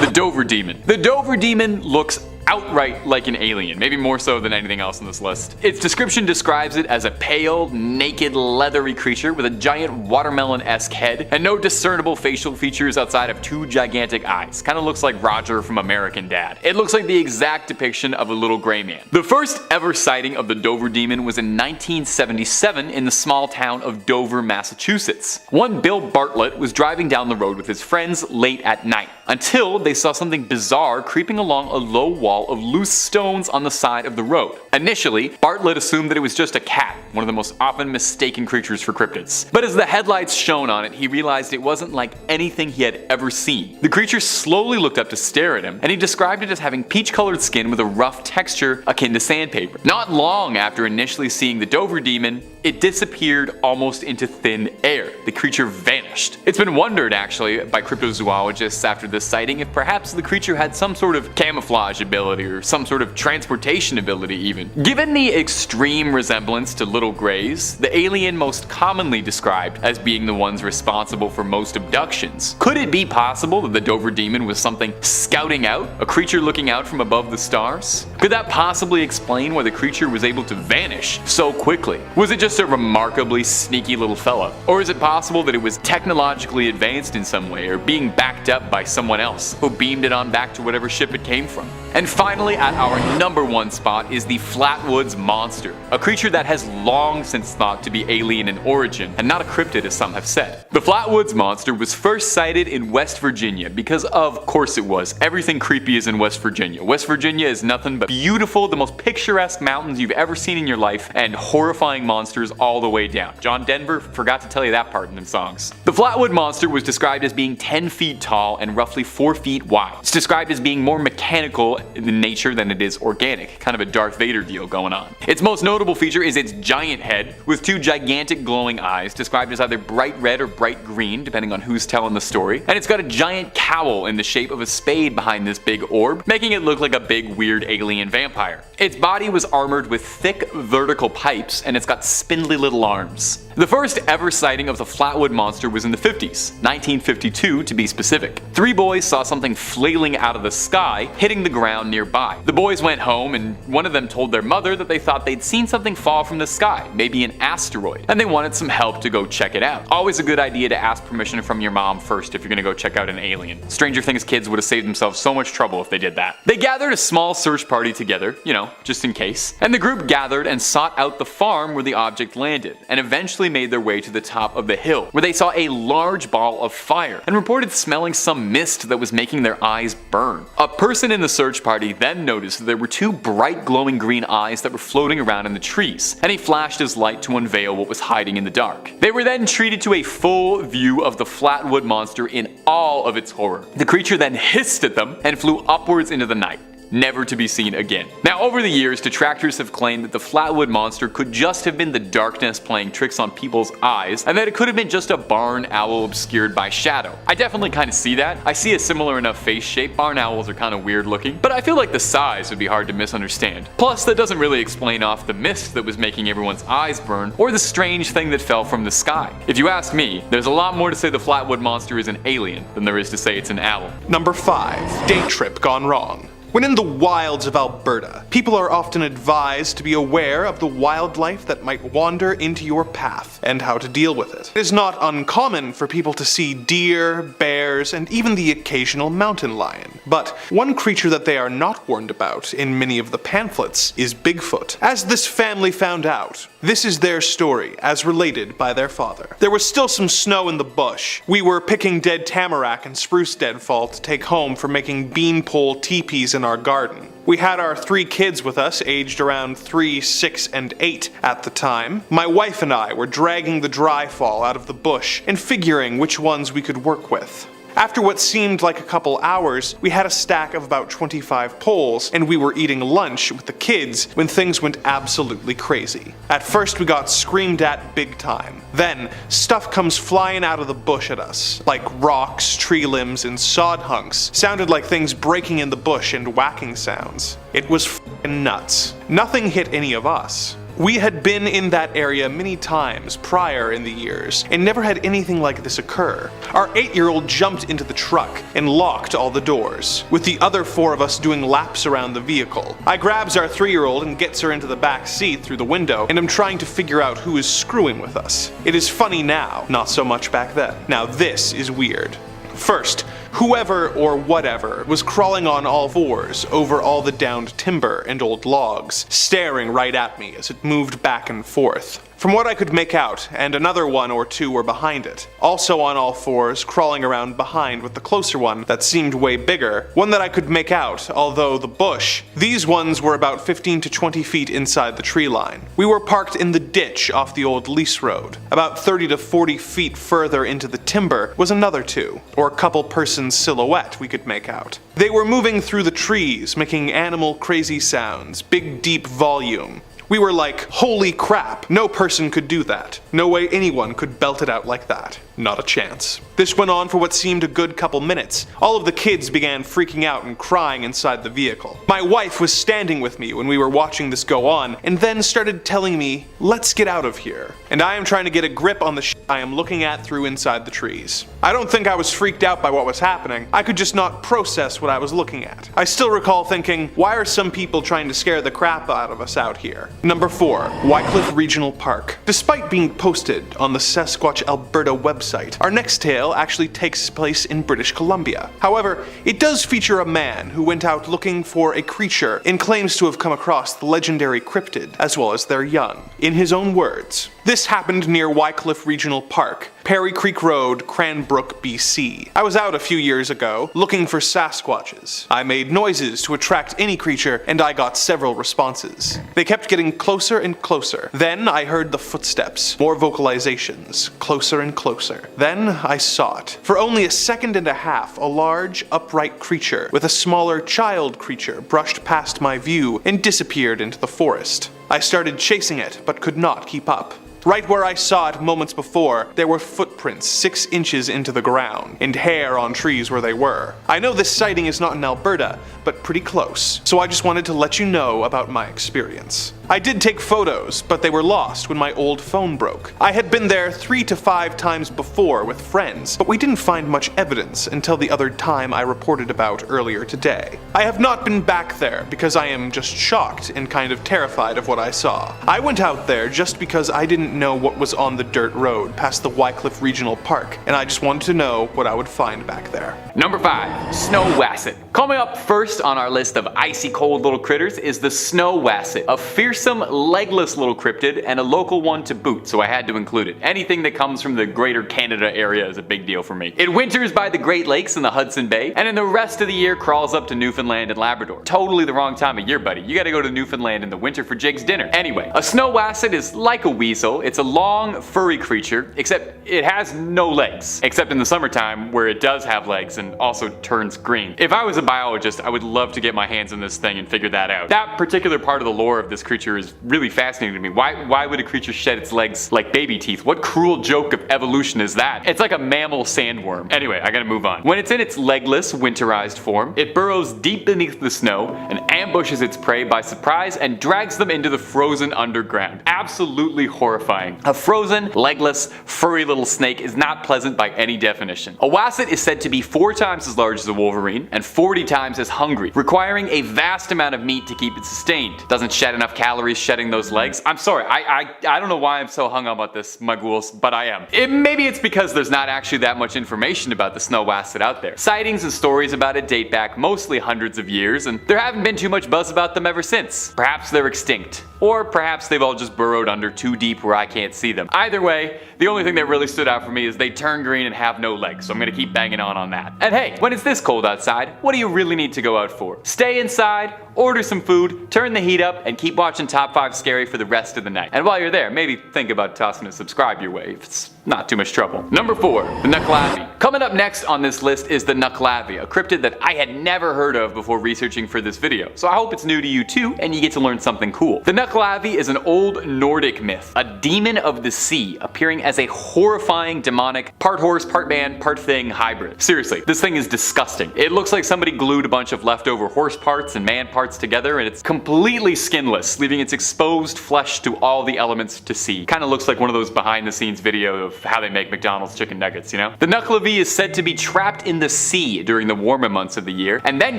the Dover Demon. The Dover Demon looks outright like an alien, maybe more so than anything else on this list. Its description describes it as a pale, naked, leathery creature with a giant watermelon-esque head and no discernible facial features outside of 2 gigantic eyes. Kinda looks like Roger from American Dad. It looks like the exact depiction of a little gray man. The first ever sighting of the Dover Demon was in 1977 in the small town of Dover, Massachusetts. One Bill Bartlett was driving down the road with his friends late at night, until they saw something bizarre creeping along a low wall of loose stones on the side of the road. Initially, Bartlett assumed that it was just a cat, one of the most often mistaken creatures for cryptids. But as the headlights shone on it, he realized it wasn't like anything he had ever seen. The creature slowly looked up to stare at him, and he described it as having peach-colored skin with a rough texture akin to sandpaper. Not long after initially seeing the Dover Demon, it disappeared almost into thin air. The creature vanished. It's been wondered, actually, by cryptozoologists after this sighting if perhaps the creature had some sort of camouflage ability or some sort of transportation ability even. Given the extreme resemblance to little greys, the alien most commonly described as being the ones responsible for most abductions, could it be possible that the Dover Demon was something scouting out, a creature looking out from above the stars? Could that possibly explain why the creature was able to vanish so quickly? Was it just a remarkably sneaky little fella? Or is it possible that it was technologically advanced in some way, or being backed up by someone else who beamed it on back to whatever ship it came from? And finally, at our number 1 spot is the Flatwoods Monster, a creature that has long since thought to be alien in origin, and not a cryptid as some have said. The Flatwoods Monster was first sighted in West Virginia because of course it was. Everything creepy is in West Virginia. West Virginia is nothing but beautiful, the most picturesque mountains you've ever seen in your life, and horrifying monsters all the way down. John Denver forgot to tell you that part in them songs. The Flatwood Monster was described as being 10 feet tall and roughly 4 feet wide. It's described as being more mechanical in nature than it is organic, kind of a Darth Vader deal going on. Its most notable feature is its giant head with 2 gigantic glowing eyes, described as either bright red or bright green depending on who's telling the story, and it's got a giant cowl in the shape of a spade behind this big orb, making it look like a big weird alien vampire. Its body was armored with thick vertical pipes, and it's got spindly little arms. The first ever sighting of the Flatwood Monster was in the 50s, 1952 to be specific. 3 boys saw something flailing out of the sky, hitting the ground around nearby. The boys went home and one of them told their mother that they thought they'd seen something fall from the sky, maybe an asteroid, and they wanted some help to go check it out. Always a good idea to ask permission from your mom first if you're gonna go check out an alien. Stranger Things kids would have saved themselves so much trouble if they did that. They gathered a small search party together, just in case, and the group gathered and sought out the farm where the object landed, and eventually made their way to the top of the hill, where they saw a large ball of fire, and reported smelling some mist that was making their eyes burn. A person in the search party then noticed that there were two bright glowing green eyes that were floating around in the trees, and he flashed his light to unveil what was hiding in the dark. They were then treated to a full view of the Flatwoods Monster in all of its horror. The creature then hissed at them and flew upwards into the night, never to be seen again. Now, over the years, detractors have claimed that the Flatwoods Monster could just have been the darkness playing tricks on people's eyes, and that it could have been just a barn owl obscured by shadow. I definitely kind of see that. I see a similar enough face shape. Barn owls are kind of weird looking, but I feel like the size would be hard to misunderstand. Plus, that doesn't really explain off the mist that was making everyone's eyes burn, or the strange thing that fell from the sky. If you ask me, there's a lot more to say the Flatwoods Monster is an alien than there is to say it's an owl. Number 5. Day trip gone wrong. When in the wilds of Alberta, people are often advised to be aware of the wildlife that might wander into your path and how to deal with it. It is not uncommon for people to see deer, bears, and even the occasional mountain lion. But one creature that they are not warned about in many of the pamphlets is Bigfoot. As this family found out, this is their story as related by their father. There was still some snow in the bush. We were picking dead tamarack and spruce deadfall to take home for making beanpole teepees in our garden. We had our 3 kids with us, aged around 3, 6, and 8 at the time. My wife and I were dragging the dry fall out of the bush and figuring which ones we could work with. After what seemed like a couple hours, we had a stack of about 25 poles, and we were eating lunch with the kids when things went absolutely crazy. At first we got screamed at big time. Then, stuff comes flying out of the bush at us, like rocks, tree limbs, and sod hunks. Sounded like things breaking in the bush and whacking sounds. It was f***ing nuts. Nothing hit any of us. We had been in that area many times prior in the years, and never had anything like this occur. Our 8-year-old jumped into the truck and locked all the doors, with the other 4 of us doing laps around the vehicle. I grabs our 3-year-old and gets her into the back seat through the window, and I'm trying to figure out who is screwing with us. It is funny now, not so much back then. Now this is weird. First, whoever or whatever was crawling on all 4s over all the downed timber and old logs, staring right at me as it moved back and forth. From what I could make out, and another 1 or 2 were behind it, also on all 4s, crawling around behind with the closer one that seemed way bigger, one that I could make out, although the bush. These ones were about 15 to 20 feet inside the tree line. We were parked in the ditch off the old lease road. About 30 to 40 feet further into the timber was another 2, or a couple person silhouette we could make out. They were moving through the trees, making animal crazy sounds, big deep volume. We were like, holy crap, no person could do that. No way anyone could belt it out like that. Not a chance. This went on for what seemed a good couple minutes. All of the kids began freaking out and crying inside the vehicle. My wife was standing with me when we were watching this go on, and then started telling me, let's get out of here. And I am trying to get a grip on the shit I am looking at through inside the trees. I don't think I was freaked out by what was happening. I could just not process what I was looking at. I still recall thinking, why are some people trying to scare the crap out of us out here? Number 4. Wycliffe Regional Park. Despite being posted on the Sasquatch Alberta website, our next tale actually takes place in British Columbia. However, it does feature a man who went out looking for a creature and claims to have come across the legendary cryptid as well as their young. In his own words, this happened near Wycliffe Regional Park, Perry Creek Road, Cranbrook, BC. I was out a few years ago looking for Sasquatches. I made noises to attract any creature, and I got several responses. They kept getting closer and closer. Then I heard the footsteps, more vocalizations, closer and closer. Then I saw it. For only a second and a half, a large, upright creature with a smaller child creature brushed past my view and disappeared into the forest. I started chasing it, but could not keep up. Right where I saw it moments before, there were footprints 6 inches into the ground, and hair on trees where they were. I know this sighting is not in Alberta, but pretty close, so I just wanted to let you know about my experience. I did take photos, but they were lost when my old phone broke. I had been there 3 to 5 times before with friends, but we didn't find much evidence until the other time I reported about earlier today. I have not been back there because I am just shocked and kind of terrified of what I saw. I went out there just because I didn't know what was on the dirt road past the Wycliffe Regional Park, and I just wanted to know what I would find back there. Number 5. Snow Wasset. Coming up first on our list of icy cold little critters is the Snow Wasset, a fearsome legless little cryptid and a local one to boot, so I had to include it. Anything that comes from the greater Canada area is a big deal for me. It winters by the Great Lakes and the Hudson Bay, and in the rest of the year crawls up to Newfoundland and Labrador. Totally the wrong time of year, buddy. You gotta go to Newfoundland in the winter for Jake's dinner. Anyway, a Snow Wasset is like a weasel. It's a long, furry creature, except it has no legs. Except in the summertime, where it does have legs and also turns green. If I was a biologist, I would love to get my hands on this thing and figure that out. That particular part of the lore of this creature is really fascinating to me. Why would a creature shed its legs like baby teeth? What cruel joke of evolution is that? It's like a mammal sandworm. Anyway, I gotta move on. When it's in its legless, winterized form, it burrows deep beneath the snow and ambushes its prey by surprise and drags them into the frozen underground. Absolutely horrifying. A frozen, legless, furry little snake is not pleasant by any definition. A wasset is said to be 4 times as large as a wolverine and 40 times as hungry, requiring a vast amount of meat to keep it sustained. Doesn't shed enough calories shedding those legs. I'm sorry, I don't know why I'm so hung up about this, my ghouls, but I am. Maybe it's because there's not actually that much information about the Snow Wasset out there. Sightings and stories about it date back mostly hundreds of years, and there haven't been too much buzz about them ever since. Perhaps they're extinct. Or perhaps they've all just burrowed under too deep where I can't see them. Either way, the only thing that really stood out for me is they turn green and have no legs, so I'm gonna keep banging on that. And hey, when it's this cold outside, what do you really need to go out for? Stay inside, order some food, turn the heat up, and keep watching Top 5 Scary for the rest of the night. And while you're there, maybe think about tossing a subscribe your way if it's not too much trouble. Number 4, the Nucklavi. Coming up next on this list is the Nucklavi, a cryptid that I had never heard of before researching for this video, so I hope it's new to you too and you get to learn something cool. The Nucklavi is an old Nordic myth, a demon of the sea appearing as a horrifying demonic part horse, part man, part thing hybrid. Seriously, this thing is disgusting. It looks like somebody glued a bunch of leftover horse parts and man parts together, and it's completely skinless, leaving its exposed flesh to all the elements to see. Kinda looks like one of those behind the scenes videos of how they make McDonald's chicken nuggets, you know? The Nucklavi is said to be trapped in the sea during the warmer months of the year, and then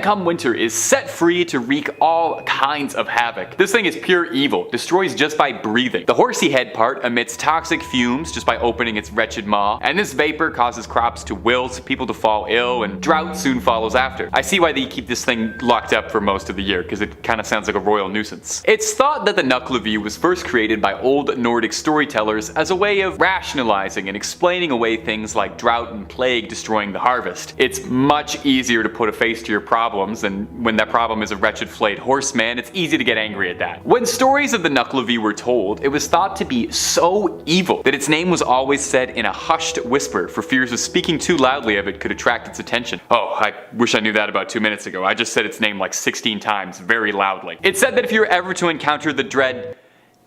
come winter is set free to wreak all kinds of havoc. This thing is pure evil, destroys just by breathing. The horsey head part emits toxic fumes just by opening its wretched maw, and this vapor causes crops to wilt, people to fall ill, and drought soon follows after. I see why they keep this thing locked up for most of the year, because it kinda sounds like a royal nuisance. It's thought that the Nucklavi was first created by old Nordic storytellers as a way of rationalizing and explaining away things like drought and plague destroying the harvest. It's much easier to put a face to your problems, and when that problem is a wretched flayed horseman, it's easy to get angry at that. When stories of the Nucklavi were told, it was thought to be so evil that its name was always said in a hushed whisper for fears of speaking too loudly of it could attract its attention. Oh, I wish I knew that about 2 minutes ago. I just said its name like 16 times very loudly. It's said that if you were ever to encounter the dread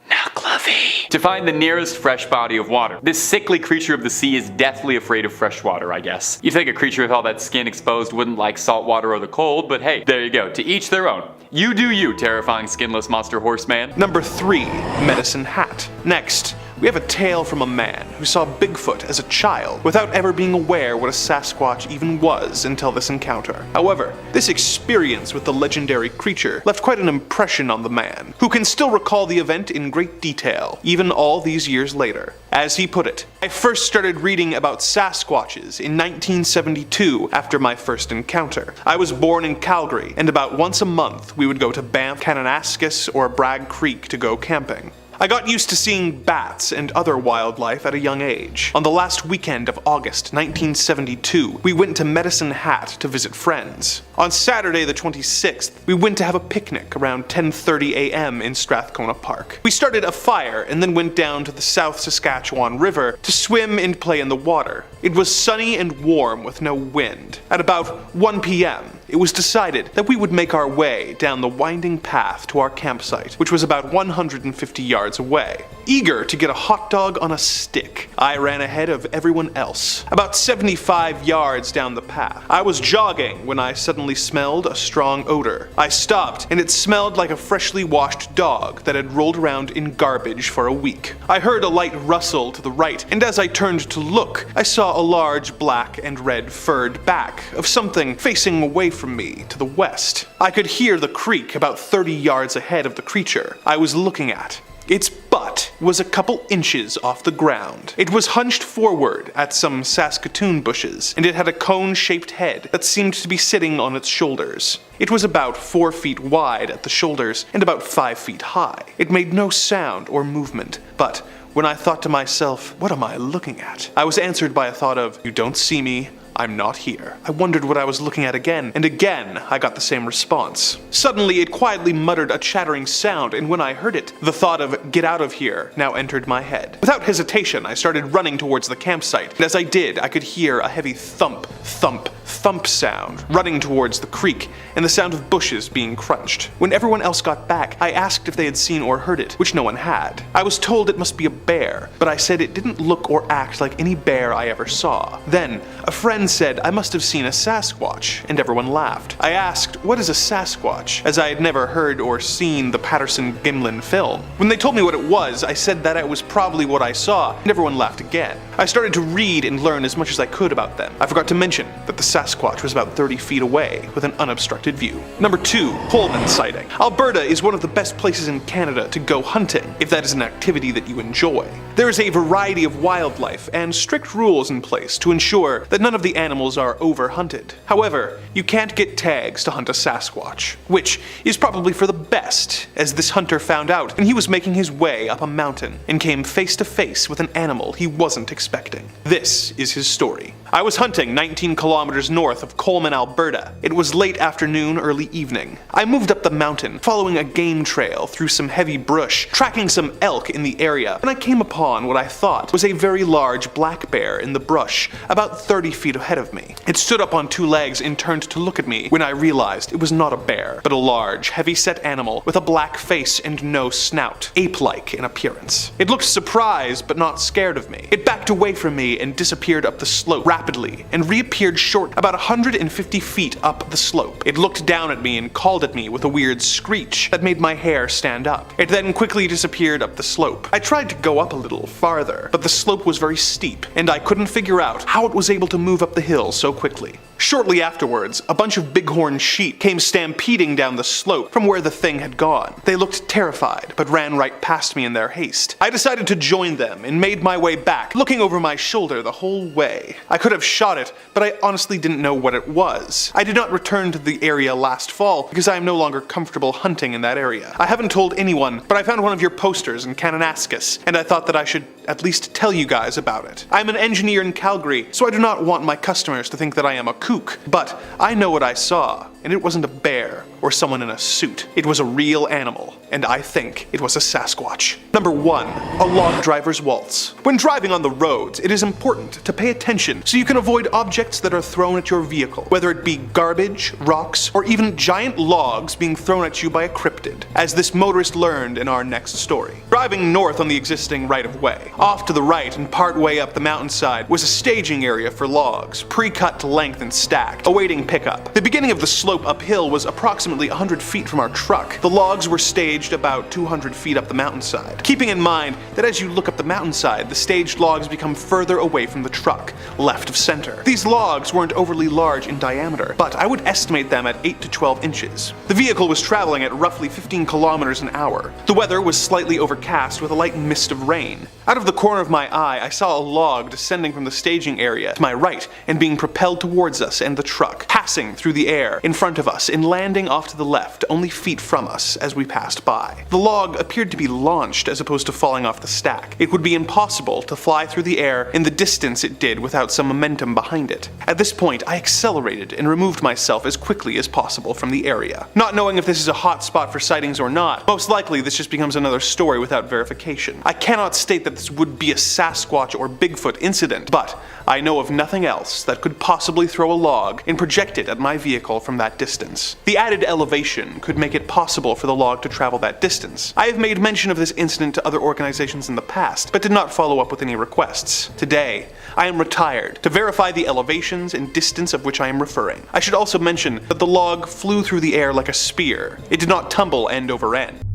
Nucklavi, to find the nearest fresh body of water. This sickly creature of the sea is deathly afraid of fresh water, I guess. You'd think a creature with all that skin exposed wouldn't like salt water or the cold, but hey, there you go. To each their own. You do you, terrifying skinless monster horseman. Number 3, Medicine Hat. Next, we have a tale from a man who saw Bigfoot as a child without ever being aware what a Sasquatch even was until this encounter. However, this experience with the legendary creature left quite an impression on the man, who can still recall the event in great detail, even all these years later. As he put it, I first started reading about Sasquatches in 1972 after my first encounter. I was born in Calgary, and about once a month we would go to Banff, Kananaskis, or Bragg Creek to go camping. I got used to seeing bats and other wildlife at a young age. On the last weekend of August 1972, we went to Medicine Hat to visit friends. On Saturday the 26th, we went to have a picnic around 10:30 a.m. in Strathcona Park. We started a fire and then went down to the South Saskatchewan River to swim and play in the water. It was sunny and warm with no wind. At about 1 p.m., it was decided that we would make our way down the winding path to our campsite, which was about 150 yards yards away. Eager to get a hot dog on a stick, I ran ahead of everyone else, about 75 yards down the path. I was jogging when I suddenly smelled a strong odor. I stopped, and it smelled like a freshly washed dog that had rolled around in garbage for a week. I heard a light rustle to the right, and as I turned to look, I saw a large black and red furred back of something facing away from me to the west. I could hear the creak about 30 yards ahead of the creature I was looking at. Its butt was a couple inches off the ground. It was hunched forward at some Saskatoon bushes, and it had a cone-shaped head that seemed to be sitting on its shoulders. It was about 4 feet wide at the shoulders and about 5 feet high. It made no sound or movement, but when I thought to myself, what am I looking at? I was answered by a thought of, you don't see me, I'm not here. I wondered what I was looking at again, and again I got the same response. Suddenly it quietly muttered a chattering sound, and when I heard it, the thought of get out of here now entered my head. Without hesitation, I started running towards the campsite, and as I did, I could hear a heavy thump, thump, thump sound running towards the creek, and the sound of bushes being crunched. When everyone else got back, I asked if they had seen or heard it, which no one had. I was told it must be a bear, but I said it didn't look or act like any bear I ever saw. Then, a friend said I must have seen a Sasquatch, and everyone laughed. I asked, what is a Sasquatch, as I had never heard or seen the Patterson-Gimlin film. When they told me what it was, I said that it was probably what I saw, and everyone laughed again. I started to read and learn as much as I could about them. I forgot to mention that the Sasquatch was about 30 feet away, with an unobstructed view. Number 2. Pullman sighting. Alberta is one of the best places in Canada to go hunting, if that is an activity that you enjoy. There is a variety of wildlife and strict rules in place to ensure that none of the animals are over-hunted. However, you can't get tags to hunt a Sasquatch, which is probably for the best, as this hunter found out when he was making his way up a mountain and came face to face with an animal he wasn't expecting. This is his story. I was hunting 19 kilometers north of Coleman, Alberta. It was late afternoon, early evening. I moved up the mountain, following a game trail through some heavy brush, tracking some elk in the area, when I came upon what I thought was a very large black bear in the brush, about 30 feet ahead of me. It stood up on 2 legs and turned to look at me when I realized it was not a bear, but a large, heavy-set animal with a black face and no snout, ape-like in appearance. It looked surprised but not scared of me. It backed away from me and disappeared up the slope rapidly and reappeared short about 150 feet up the slope. It looked down at me and called at me with a weird screech that made my hair stand up. It then quickly disappeared up the slope. I tried to go up a little farther, but the slope was very steep, and I couldn't figure out how it was able to move up the hill so quickly. Shortly afterwards, a bunch of bighorn sheep came stampeding down the slope from where the thing had gone. They looked terrified, but ran right past me in their haste. I decided to join them and made my way back, looking over my shoulder the whole way. I could have shot it, but I honestly didn't know what it was. I did not return to the area last fall because I am no longer comfortable hunting in that area. I haven't told anyone, but I found one of your posters in Kananaskis, and I thought that I should at least tell you guys about it. I'm an engineer in Calgary, so I do not want my customers to think that I am a kook, but I know what I saw, and it wasn't a bear or someone in a suit. It was a real animal, and I think it was a Sasquatch. Number 1. A log driver's waltz. When driving on the roads, it is important to pay attention so you can avoid objects that are thrown at your vehicle, whether it be garbage, rocks, or even giant logs being thrown at you by a cryptid, as this motorist learned in our next story. Driving north on the existing right-of-way, off to the right and part way up the mountainside was a staging area for logs, pre-cut to length and stacked, awaiting pickup. The beginning of the slope uphill was approximately 100 feet from our truck. The logs were staged about 200 feet up the mountainside. Keeping in mind that as you look up the mountainside, the staged logs become further away from the truck, left of center. These logs weren't overly large in diameter, but I would estimate them at 8 to 12 inches. The vehicle was traveling at roughly 15 kilometers an hour. The weather was slightly overcast with a light mist of rain. Out of the corner of my eye, I saw a log descending from the staging area to my right and being propelled towards us and the truck, passing through the air in front of us and landing off to the left, only feet from us as we passed by. The log appeared to be launched as opposed to falling off the stack. It would be impossible to fly through the air in the distance it did without some momentum behind it. At this point, I accelerated and removed myself as quickly as possible from the area. Not knowing if this is a hot spot for sightings or not, most likely this just becomes another story without verification. I cannot state that this would be a Sasquatch or Bigfoot incident, but I know of nothing else that could possibly throw a log and project it at my vehicle from that that distance. The added elevation could make it possible for the log to travel that distance. I have made mention of this incident to other organizations in the past, but did not follow up with any requests. Today, I am retired to verify the elevations and distance of which I am referring. I should also mention that the log flew through the air like a spear. It did not tumble end over end.